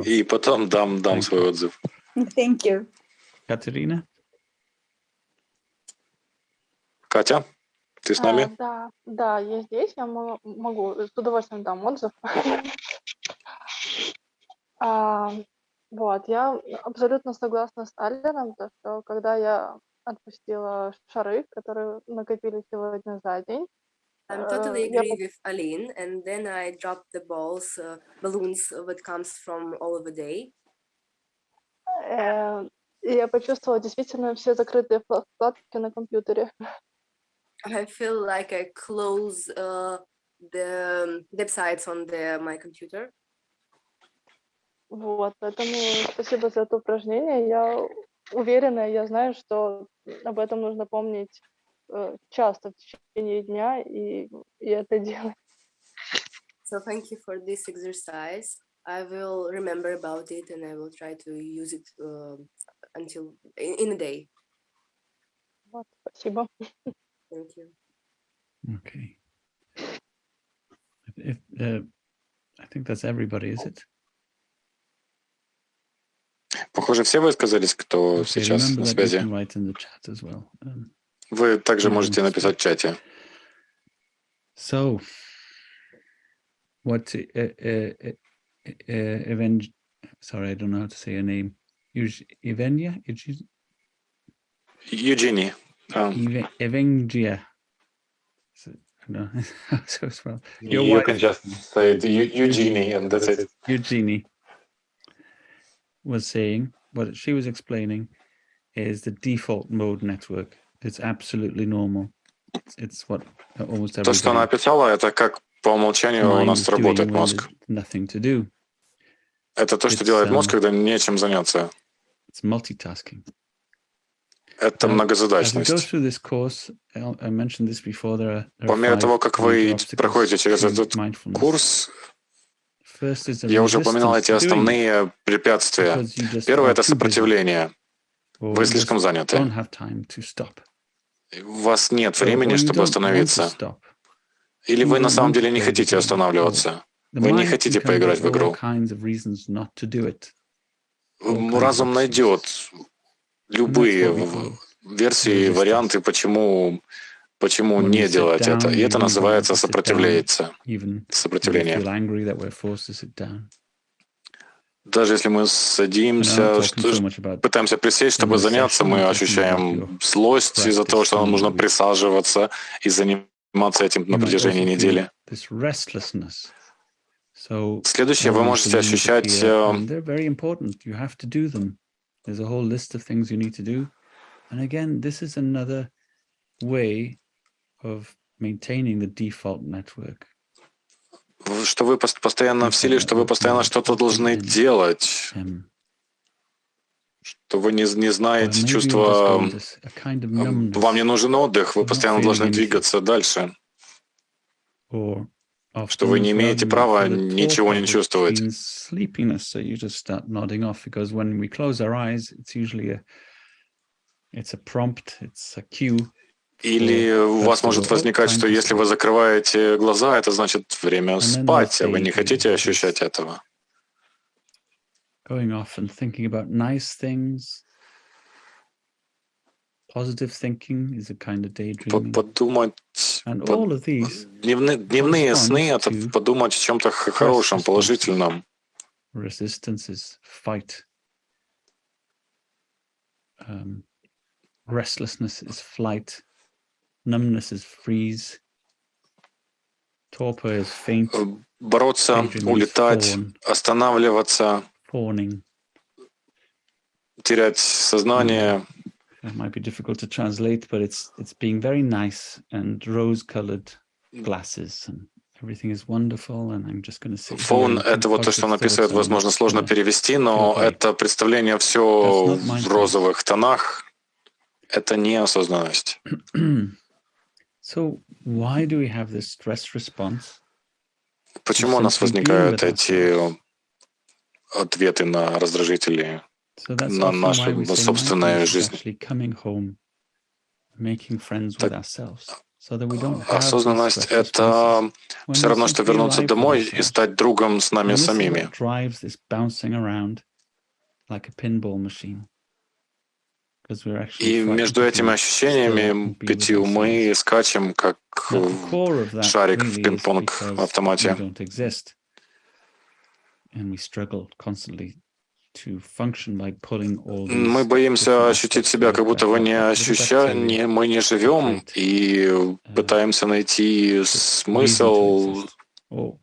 И потом дам свой отзыв. Thank you. Катерина? Катя, ты с нами? Да, я здесь, я могу, с удовольствием дам отзыв. Вот, я абсолютно согласна с Алленом, что когда я отпустила шары, которые накопились сегодня за день. I'm totally agree with Aline, and then I dropped the balloons that comes from all of the day. И я почувствовала действительно все закрытые вкладки на компьютере. I feel like I close the websites on my computer. Вот, поэтому спасибо за это упражнение. Я уверена, я знаю, что об этом нужно помнить часто в течение дня и это делать. So thank you for this exercise. I will remember about it and I will try to use it until in a day. Вот, спасибо. Thank you. Okay. I think that's everybody, is it? Похоже, все высказались, кто сейчас на связи. Вы также можете написать в чате. So, what? Sorry, I don't know how to say your name. Evgenia? Eugenie. Evgenia. No. So as well. You can just say Eugenie and that's it. Eugenie was saying, what she was explaining is the default mode network. It's absolutely normal. It's what almost everybody. То, что она описала, это как по умолчанию у нас работает мозг. Nothing to do. Это то, что делает мозг, когда нечем заняться. It's multitasking. Это многозадачность. По мере того, как вы проходите через этот курс, я уже упоминал эти основные препятствия. Первое — это сопротивление. Вы слишком заняты. У вас нет времени, чтобы остановиться. Или вы на самом деле не хотите останавливаться. Вы не хотите поиграть в игру. Разум найдет любые версии, варианты, почему не делать это. И это называется сопротивление. Даже если мы садимся, пытаемся присесть, чтобы заняться, мы ощущаем злость из-за того, что нам нужно присаживаться и заниматься этим на протяжении недели. Следующее, вы можете ощущать... There's a whole list of things you need to do. And again, this is another way of maintaining the default network. Что вы постоянно в силе, что вы постоянно что-то должны делать. Что вы не знаете чувства... Вам не нужен отдых, вы постоянно должны двигаться дальше. Что вы не имеете права ничего не чувствовать. Или у вас может возникать, что если вы закрываете глаза, это значит время спать, а вы не хотите ощущать этого. Positive thinking is a kind of daydreaming. Подумать, дневные сны — это подумать о чем-то хорошем, положительном. Resistance is fight. Restlessness is flight. Numbness is freeze. Torpor is faint. Бороться, улетать, останавливаться, терять сознание. It might be difficult to translate, but it's being very nice and rose-colored glasses, and everything is wonderful. And I'm just going to say. Фон — это вот то, что он описывает, возможно, сложно перевести, но это представление все в розовых тонах. Это неосознанность. So why do we have this stress response? Почему у нас возникают эти ответы на раздражители? На нашу собственную жизнь. Осознанность — это все равно, что вернуться домой и стать другом с нами самими. И между этими ощущениями 5 мы скачем, как шарик в пинг-понг автомате. Мы боимся ощутить себя, как будто мы не живем, и пытаемся найти смысл и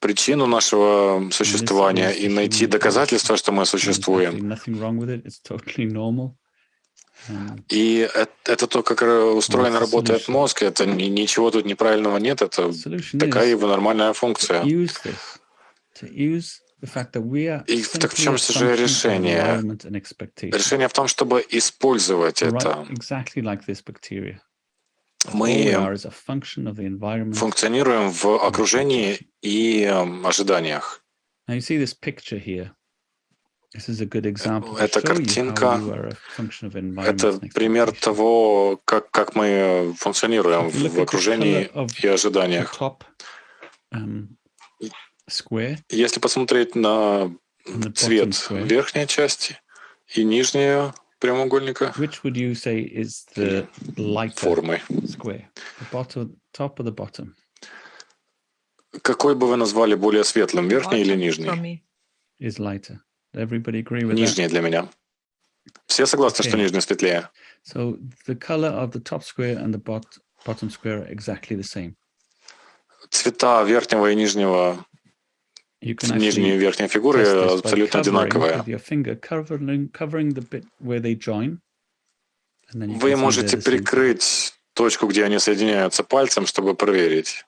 причину нашего существования, и найти доказательства, что мы существуем. И это то, как устроен, работает мозг, это ничего тут неправильного нет, это такая его нормальная функция. И так в чем же решение? Решение в том, чтобы использовать это. Мы функционируем в окружении и ожиданиях. Эта картинка — это пример того, как мы функционируем в окружении и ожиданиях. Если посмотреть на цвет верхней части и нижней прямоугольника формы, какой бы вы назвали более светлым, верхний или нижний? Нижний для меня. Все согласны, что нижний светлее? Цвета верхнего и нижнего, нижней и верхней фигуры абсолютно одинаковые. Вы можете прикрыть точку, где они соединяются, пальцем, чтобы проверить.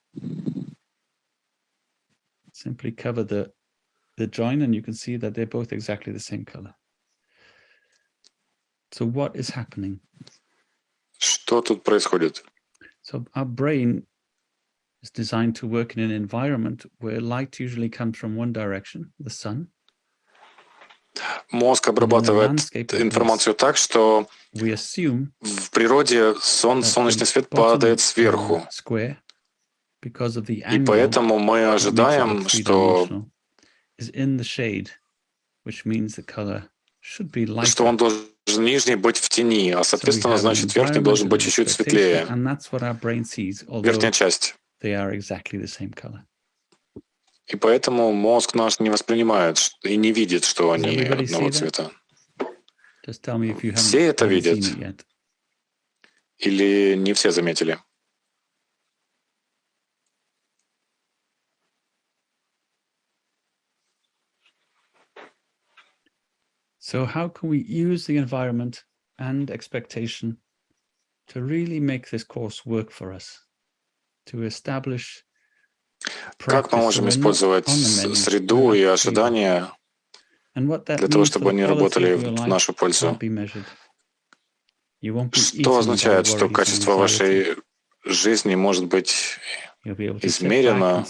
simply cover the join, and you can see that they're both exactly the same color. So what is happening? Что тут происходит? So our brain is designed to work in an environment where light usually comes from one direction, the sun. Мозг обрабатывает информацию так, что в природе солнечный свет падает сверху. И поэтому мы ожидаем, что он должен нижний быть в тени, а соответственно, значит, верхний должен быть чуть-чуть светлее. Верхняя часть. И поэтому мозг наш не воспринимает и не видит, что они одного цвета. Все это видят? Или не все заметили? So how can we use the environment and expectation to really make this course work for us? To establish Как мы можем использовать среду и ожидания для того, чтобы они работали в нашу пользу? Что означает, что качество вашей жизни может быть измерено?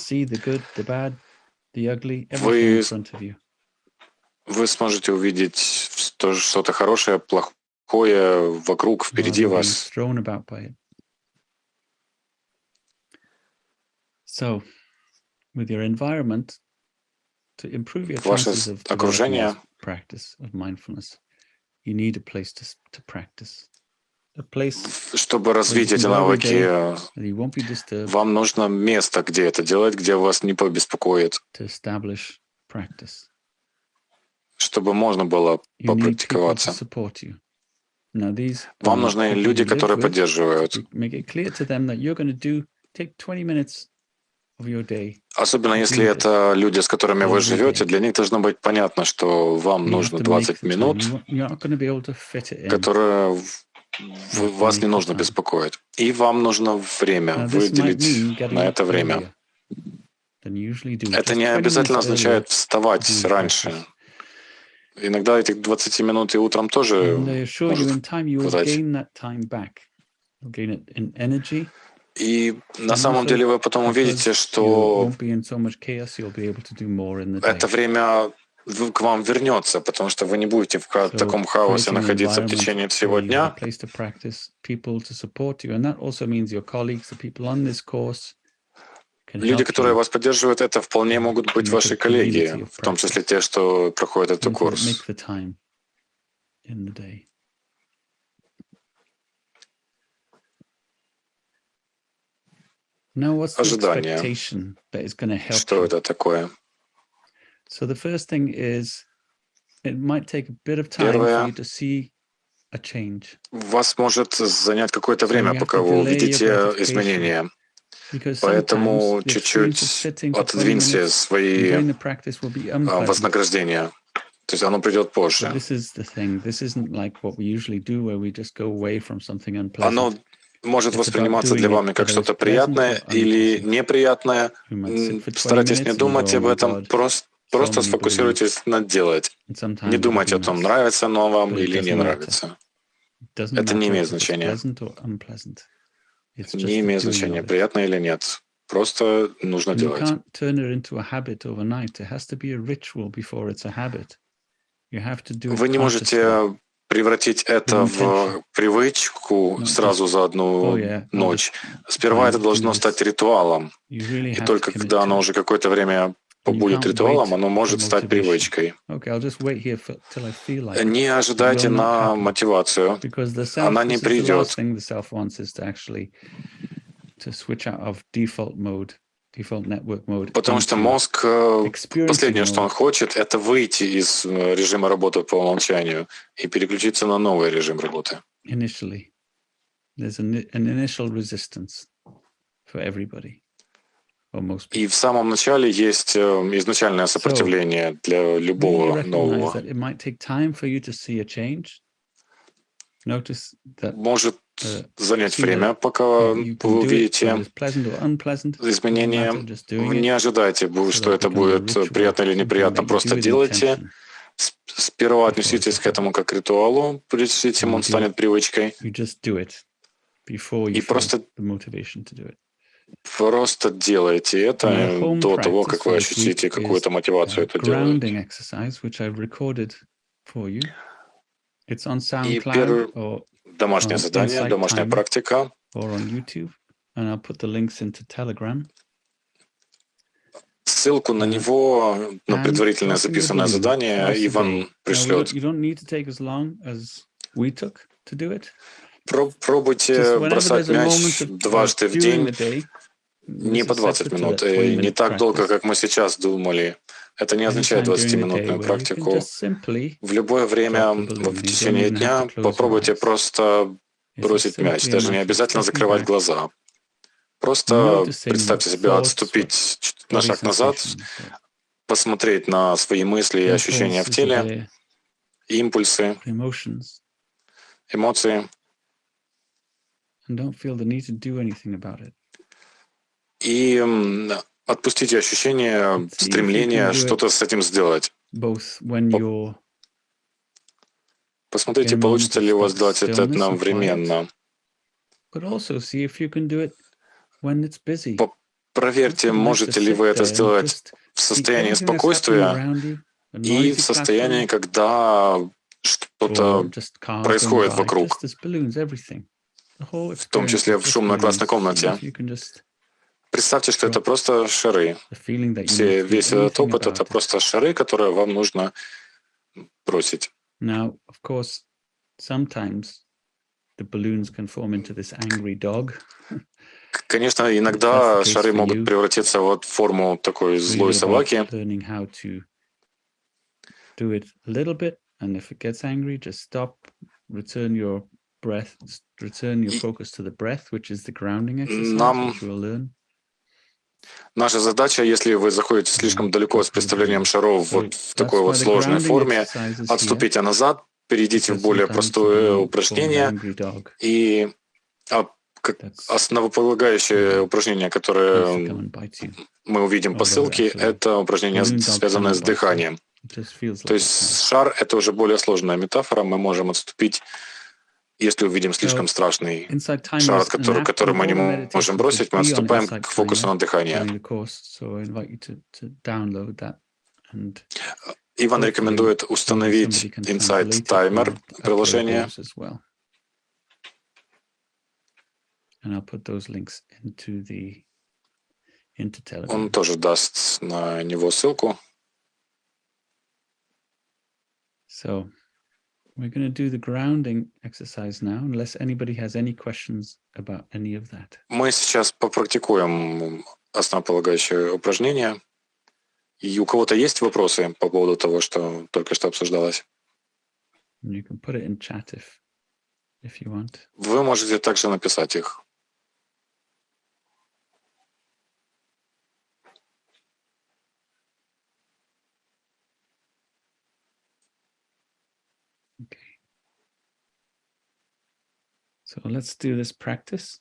Вы сможете увидеть что-то хорошее, плохое вокруг, впереди вас. So, with your environment, to improve your chances of practice of mindfulness, you need a place to practice. A place. Чтобы развить эти навыки, вам нужно место, где это делать, где вас не побеспокоит. To establish practice. Чтобы можно было попрактиковаться. Вам нужны люди, которые поддерживают. Особенно если это люди, с которыми вы живете, для них должно быть понятно, что вам нужно 20 минут, которые вас не нужно беспокоить. И вам нужно время выделить на это время. Это не обязательно означает вставать раньше. Иногда этих 20 минут и утром тоже может хватать. И на самом деле вы потом увидите, что это время к вам вернется, потому что вы не будете в таком хаосе находиться в течение всего дня. Люди, которые вас поддерживают, это вполне могут быть ваши коллеги, в том числе те, что проходят этот курс. Ожидание. Что это такое? Первое. Вас может занять какое-то время, пока вы увидите изменения. Поэтому чуть-чуть отодвиньте свои вознаграждения. То есть оно придет позже. Оно может восприниматься для вами как что-то приятное или неприятное. Старайтесь не думать об этом, просто сфокусируйтесь на делать. Не думайте о том, нравится оно вам или не нравится. Это не имеет значения. Не имеет значения, приятно или нет. Просто нужно делать. Вы не можете превратить это в привычку сразу за одну ночь. Сперва это должно стать ритуалом. И только когда оно уже какое-то время побудет ритуалом, оно может стать привычкой. Не ожидайте на мотивацию. Она не придет. Потому что мозг, последнее, что он хочет, это выйти из режима работы по умолчанию и переключиться на новый режим работы. И в самом начале есть изначальное сопротивление для любого нового. Может занять время, пока вы увидите изменения. Не ожидайте, что это будет приятно или неприятно. Просто делайте. Сперва отнеситесь к этому как к ритуалу, прежде чем он станет привычкой. И просто делайте это до того, как вы ощутите какую-то мотивацию это делать. И первое домашнее задание, домашняя практика. Ссылку на него, на предварительное записанное задание, Иван пришлет. Пробуйте бросать мяч дважды в день, не по 20 минут, и не так долго, как мы сейчас думали. Это не означает 20-минутную практику. В любое время в течение дня попробуйте просто бросить мяч, даже не обязательно закрывать глаза. Просто представьте себе отступить на шаг назад, посмотреть на свои мысли и ощущения в теле, импульсы, эмоции. И отпустите ощущение, стремление что-то с этим сделать. Посмотрите, получится ли у вас сделать это одновременно. Проверьте, можете ли вы это сделать в состоянии спокойствия и в состоянии, когда что-то происходит вокруг, в том числе в шумной классной комнате. Представьте, что это просто шары. Весь этот опыт — это просто шары, которые вам нужно бросить. Конечно, иногда шары могут превратиться в форму такой злой собаки. Наша задача, если вы заходите слишком далеко с представлением шаров вот в такой вот сложной форме, отступите назад, перейдите в более простое упражнение. И основополагающее упражнение, которое мы увидим по ссылке, это упражнение, связанное с дыханием. То есть шар — это уже более сложная метафора. Мы можем отступить, если увидим слишком страшный шар, который мы не можем бросить, мы отступаем к фокусу на дыхании. Иван рекомендует установить Insight Timer приложение. Он тоже даст на него ссылку. We're going to do the grounding exercise now, unless anybody has any questions about any of that. Мы сейчас попрактикуем основополагающее упражнение. И у кого-то есть вопросы по поводу того, что только что обсуждалось? You can put it in chat if you want. Вы можете также написать их. So let's do this practice,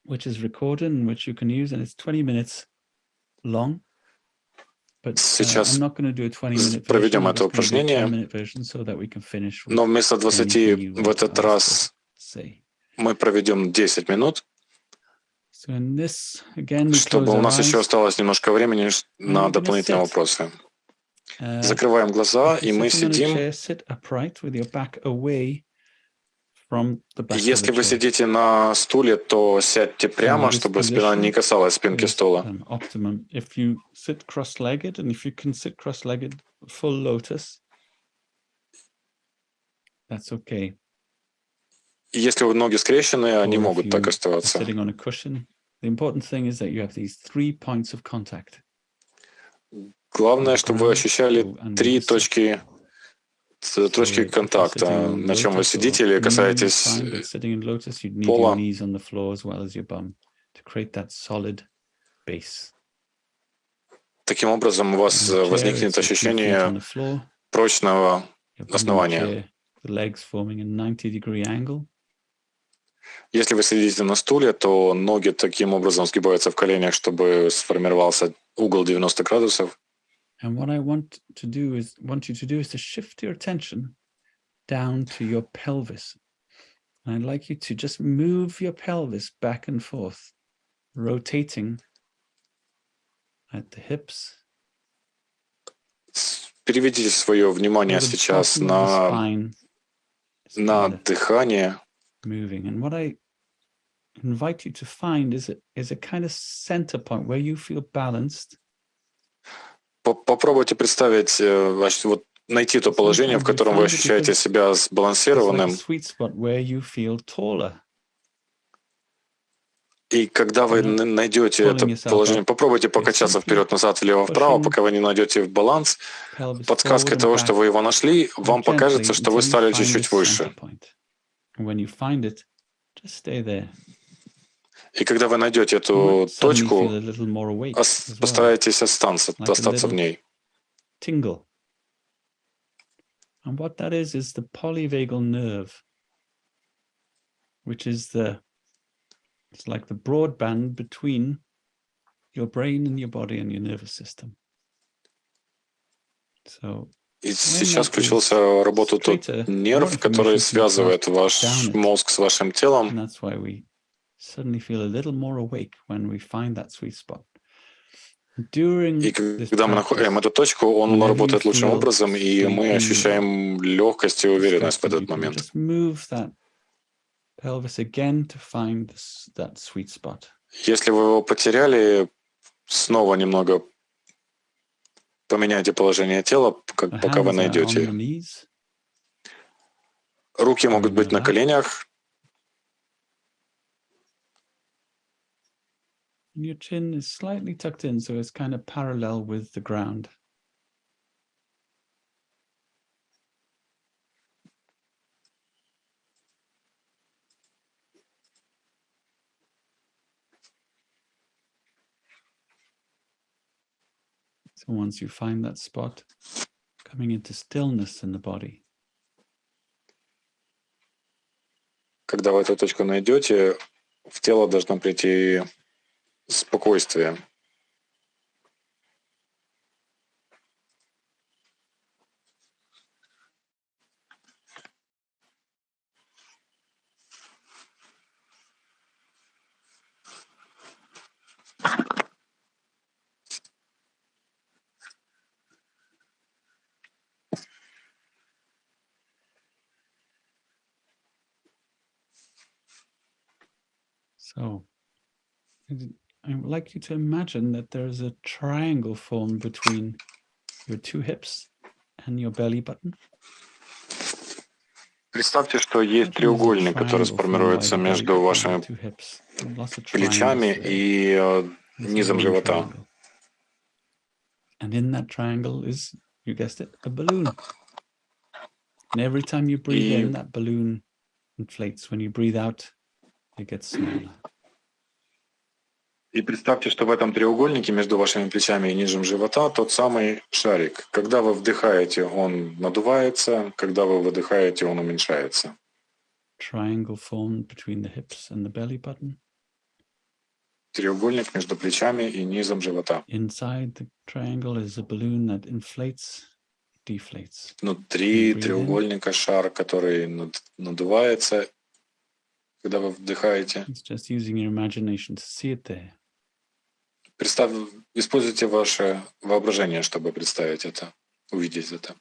which is recorded and which you can use, and it's 20 minutes long. But I'm not going to do a 20-minute проведем это упражнение, но вместо 20 в этот раз мы проведем 10 минут, чтобы у нас еще осталось немножко времени на дополнительные вопросы. Закрываем глаза, и мы сидим. Если вы сидите на стуле, то сядьте прямо, чтобы спина не касалась спинки стула. Если вы ноги скрещены, они могут так оставаться. Главное, чтобы вы ощущали 3 точки контакта, на чем вы сидите или касаетесь пола. Таким образом, у вас возникнет ощущение прочного основания. Если вы сидите на стуле, то ноги таким образом сгибаются в коленях, чтобы сформировался угол 90 градусов. And what I want you to do is to shift your attention down to your pelvis. And I'd like you to just move your pelvis back and forth, rotating at the hips. Переведите свое внимание сейчас на дыхание. Moving. And what I invite you to find is a kind of center point where you feel balanced. Попробуйте представить, вот найти то положение, в котором вы ощущаете себя сбалансированным. И когда вы найдете это положение, попробуйте покачаться вперед-назад, влево-вправо, пока вы не найдете баланс. Подсказкой того, что вы его нашли, вам покажется, что вы стали чуть-чуть выше. И когда вы найдете эту точку, постарайтесь остаться в ней. Tingle. And what that is the polyvagal nerve, which is it's like the broadband between your brain and your body and your nervous system. So, и сейчас включился в работу тот нерв, который связывает ваш мозг с вашим телом. And that's why we suddenly feel a little more awake when we find that sweet spot. И когда мы находим эту точку, он работает лучшим образом, и мы ощущаем легкость и уверенность в этот момент. Если вы его потеряли, снова немного поменяйте положение тела, пока вы найдете. Руки могут быть на коленях. And your chin is slightly tucked in, so it's kind of parallel with the ground. So once you find that spot, coming into stillness in the body. Когда вы эту точку найдете, в тело должно прийти спокойствие. So, I would like you to imagine that there is a triangle formed between your two hips and your belly button. Представьте, что есть треугольник, который сформируется между вашими плечами и низом живота. And in that triangle is, you guessed it, a balloon. And every time you breathe in, that balloon inflates. When you breathe out, it gets smaller. И представьте, что в этом треугольнике между вашими плечами и низом живота тот самый шарик. Когда вы вдыхаете, он надувается, когда вы выдыхаете, он уменьшается. Triangle formed between the hips and the belly button. Треугольник между плечами и низом живота. Inside the triangle is a balloon that inflates, deflates. Внутри треугольника шар, который надувается, когда вы вдыхаете. It's just using your imagination to see it there. Используйте ваше воображение, чтобы представить это, увидеть это.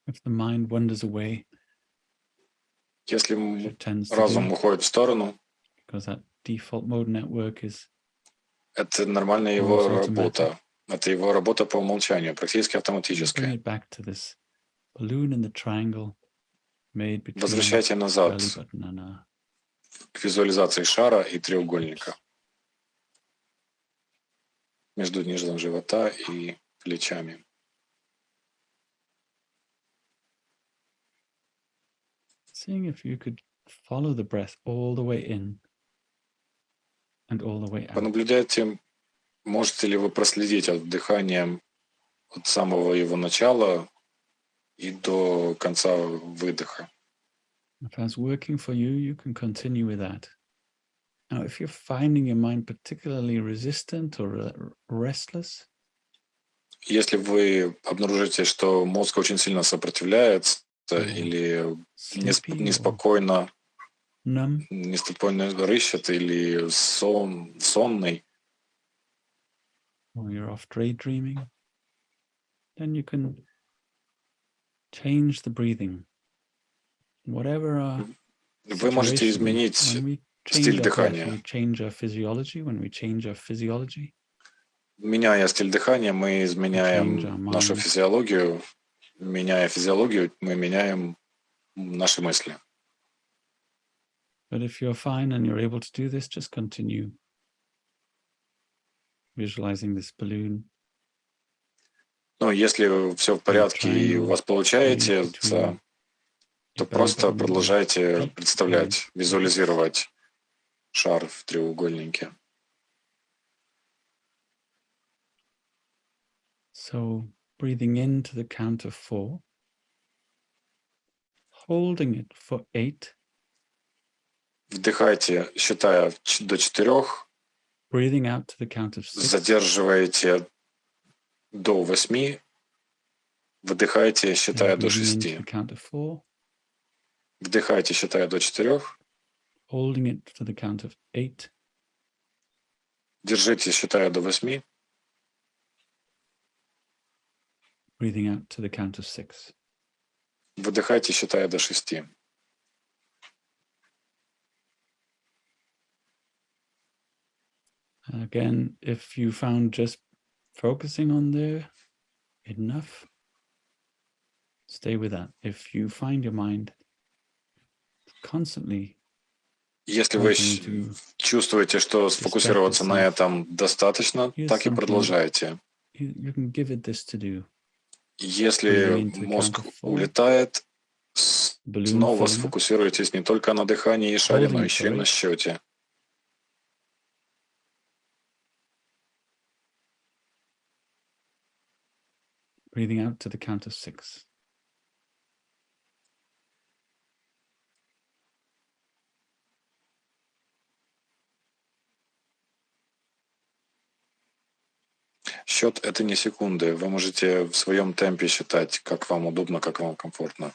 If the mind wanders away, если разум уходит в сторону, because that default mode network is Это нормальная его работа. Это его работа по умолчанию, практически автоматически. Возвращайте назад к визуализации шара и треугольника между низом живота и плечами. Seeing if you could follow the breath all the way in and all the way out. Понаблюдайте, можете ли вы проследить от дыхания от самого его начала и до конца выдоха. If that's working for you, you can continue with that. Now, if you're finding your mind particularly resistant or restless, если вы обнаружите, что мозг очень сильно сопротивляется или неспокойно рыщет или сонный, or you're off daydreaming, then you can change the breathing. Whatever вы можете изменить стиль дыхания. Меняя стиль дыхания, мы изменяем нашу физиологию. Меняя физиологию, мы меняем наши мысли. But if you're fine and you're able to do this, just continue visualizing this balloon. Но если все в порядке и у вас получается, то просто продолжайте представлять, визуализировать шар в треугольнике. So, breathing into the count of 4, holding it for 8. Вдыхайте, считая до 4. Breathing out to the count of 6. Задерживаете до 8. Вдыхайте, считая до 6. Вдыхайте, считая до 4. Holding it to the count of 8. Держите, считая до 8. Breathing out to the count of 6. Выдыхайте, считая до 6. Again, if you found just focusing on there enough, stay with that. If you find your mind constantly, если вы чувствуете, что сфокусироваться на этом достаточно, так и продолжайте. You can give it this to do. Если мозг улетает, снова сфокусируйтесь не только на дыхании и шаре, но еще и на счете. Breathing out to the count of 6. Счет — это не секунды. Вы можете в своем темпе считать, как вам удобно, как вам комфортно.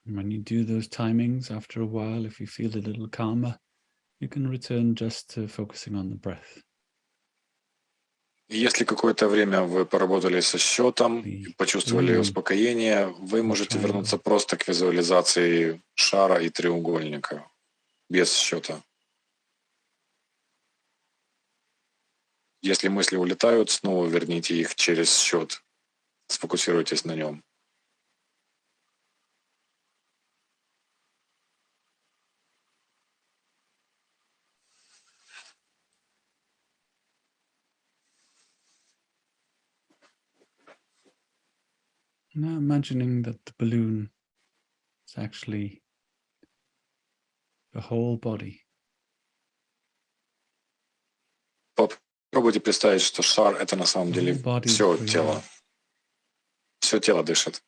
When you do those timings, after a while, if you feel a little calmer, you can return just to focusing on the breath. Если какое-то время вы поработали со счетом и почувствовали успокоение, вы можете вернуться просто к визуализации шара и треугольника, без счета. Если мысли улетают, снова верните их через счет. Сфокусируйтесь на нем. Now imagining that the balloon is actually the whole body. Попробуйте представить, что шар — это на самом деле все тело. Все тело дышит.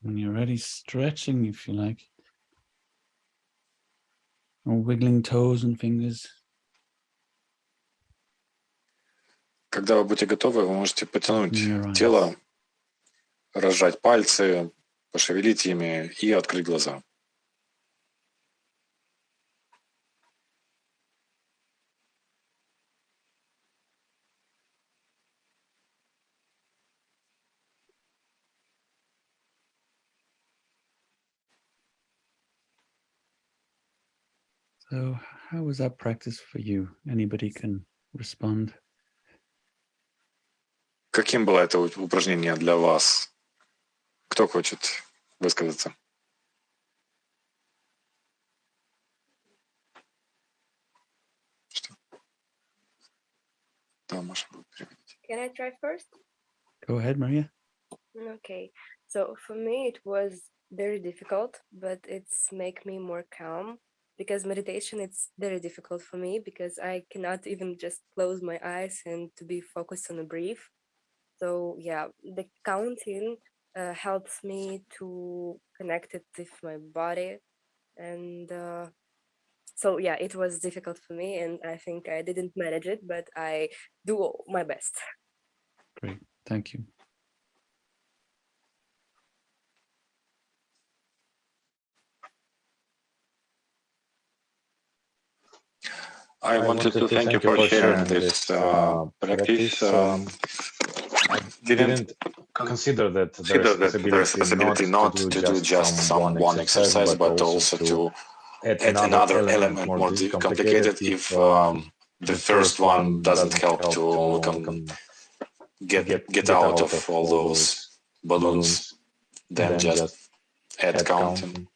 When you're ready, stretching if you like. Or wiggling toes and fingers. Когда вы будете готовы, вы можете потянуть тело, разжать пальцы, пошевелить ими и открыть глаза. So how was that practice for you? Anybody can respond. Каким было это упражнение для вас? Кто хочет высказаться? Что? Да, Маша будет переводить. Can I try first? Go ahead, Maria. Okay. So for me, it was very difficult, but it's make me more calm. Because meditation, it's very difficult for me because I cannot even just close my eyes and to be focused on the breath. So yeah, the counting helps me to connect it with my body. And so yeah, it was difficult for me and I think I didn't manage it, but I do my best. Great, thank you. I wanted to thank you for sharing this practice. I didn't consider that the responsibility not to do just some one exercise, but also to add another element more complicated if the first one doesn't help to get out of all those balloons, then just add counting.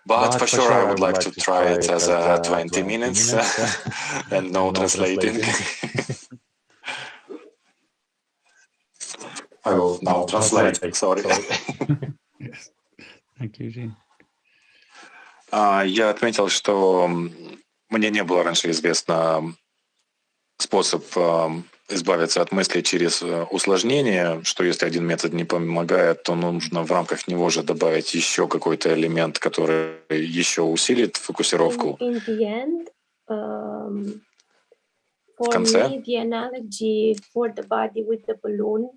But for sure, I would like to try it as 20 minutes and no translating. I will now translate. Sorry. Yes. Thank you, Eugene. Я отметил, что мне не было раньше известно способ избавиться от мыслей через усложнение, что если один метод не помогает, то нужно в рамках него же добавить еще какой-то элемент, который еще усилит фокусировку. In the end, В конце, me, the analogy for the body with the balloon,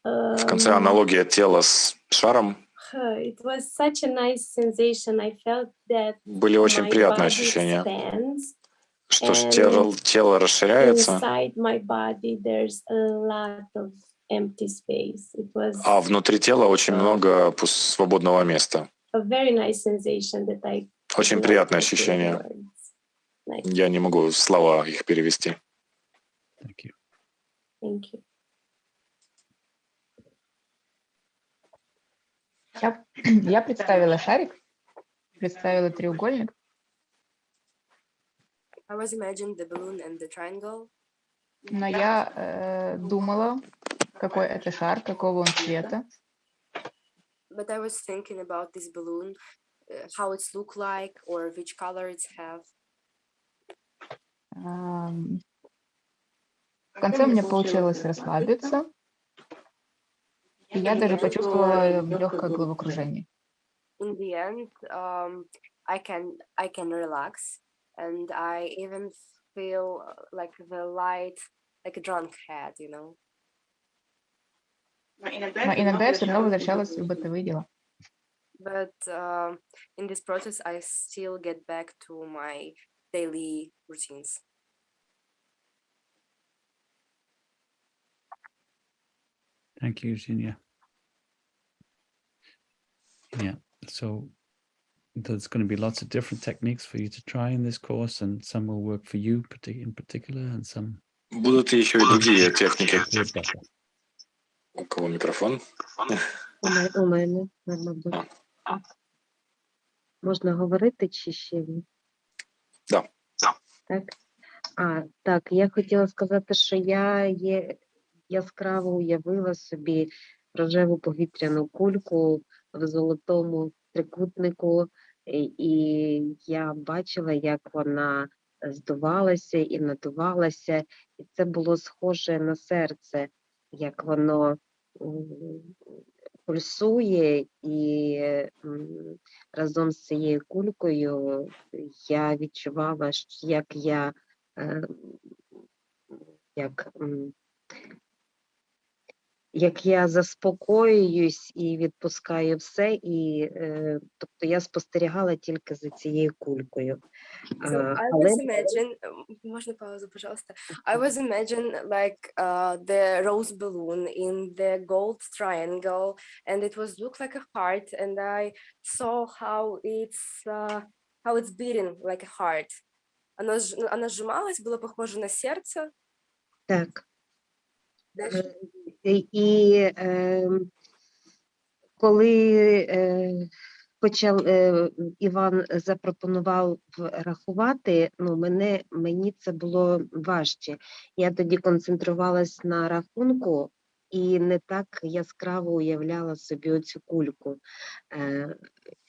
в конце аналогия тела с шаром. It was such a nice sensation. I felt that были очень приятные ощущения. Что ж, тело расширяется, а внутри тела очень много свободного места. Очень приятное ощущение. Я не могу слова их перевести. Thank you. Thank you. Я представила шарик, представила треугольник. I was imagining the balloon and the triangle. Но я думала, какой это шар, какого он цвета. But I was thinking about this balloon, how it's look like or which color it's have. В конце у меня получилось расслабиться, и я даже почувствовала легкое головокружение. In the end, I can relax. And I even feel like the light, like a drunk head, you know. Но иногда я все равно возвращалась в бытовые дела. But in this process, I still get back to my daily routines. Thank you, Eugenia. Yeah, so there's going to be lots of different techniques for you to try in this course, and some will work for you in particular, and some. Будут еще и другие техники. У кого микрофон? У мене, мабуть. Можна говорити чи ще ні? Да. Так? Так, я хотіла сказати, що я яскраво уявила собі рожеву повітряну кульку в золотому трикутнику, і я бачила, як вона здувалася і надувалася, і це було схоже на серце, як воно пульсує, і разом з цією кулькою я відчувала, як я як я заспокоююсь і відпускаю все, і тобто я спостерігала тільки за цією кулькою. So I was imagine, можно паузу, пожалуйста? I was imagine like the rose balloon in the gold triangle, and it was look like a heart, and I saw how it's beating like a heart. Оно сжималось, было похоже на сердце. Так. І коли Іван запропонував рахувати, мені це було важче. Я тоді концентрувалась на рахунку і не так яскраво уявляла собі оцю кульку.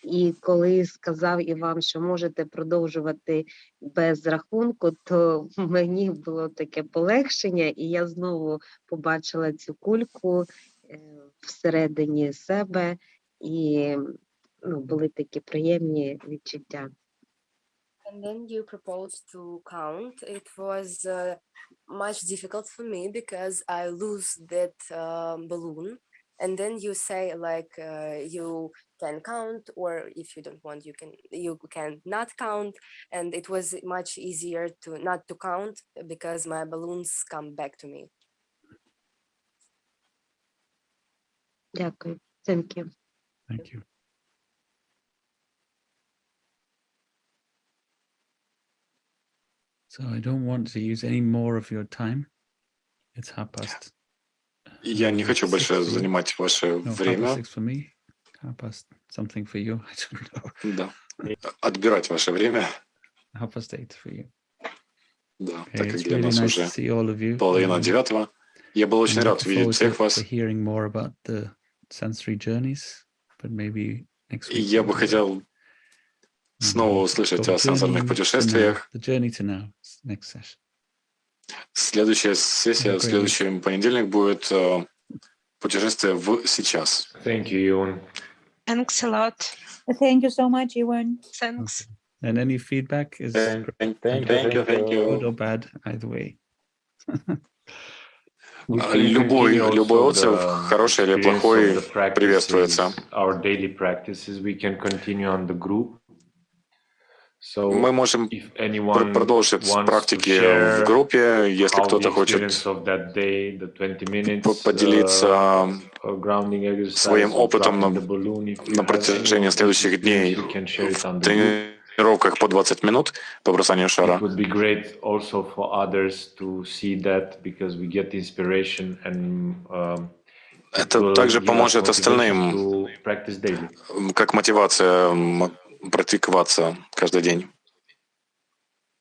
І коли сказав Іван, що можете продовжувати без рахунку, то мені було таке полегшення, і я знову побачила цю кульку всередині себе, і були такі приємні відчуття. And then you proposed to count. It was much difficult for me because I lose that balloon. And then you say like you can count, or if you don't want, you can not count. And it was much easier to not to count because my balloons come back to me. Дякую. Thank you. Thank you. So I don't want to use any more of your time. It's 6:30. Я не хочу больше занимать ваше время. 6:30 for me. 6:30 something for you. I don't know. Да. Отбирать ваше время. 8:30 for you. Да, Okay, так как it's для really нас nice уже to see all of you. 8:30. Я был очень рад видеть всех вас. Hearing more about the sensory journeys, but maybe next week. Я бы хотел снова услышать о сенсорных путешествиях. The journey to now, next session. Следующая сессия в следующий понедельник будет путешествие в сейчас. Thank you, Ivan. Thanks a lot. Thank you so much, Ivan. Thanks. Okay. And any feedback is Thank you. good or bad, either way. Любой отзыв, хороший или плохой, приветствуется. Our daily practices we can continue on the group. So мы можем продолжить практики в группе, если кто-то хочет поделиться своим опытом на протяжении следующих дней в тренировках по 20 минут по бросанию шара. Это также поможет остальным, как мотивация практиковаться каждый день.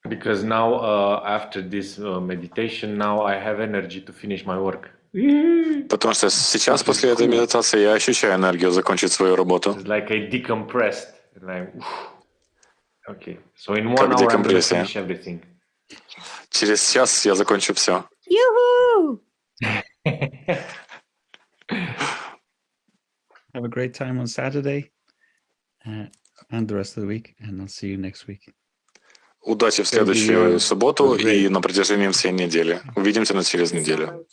Because now, after this meditation, now I have energy to finish my work. Потому что сейчас, после этой медитации, я ощущаю энергию закончить свою работу. It's like I decompressed. Like, okay. So in 1 hour I'm going to finish everything. Через час я закончу все. Yoo-hoo! Have a great time on Saturday and the rest of the week, and I'll see you next week. Удачи в следующую субботу и на протяжении всей недели. Увидимся через неделю.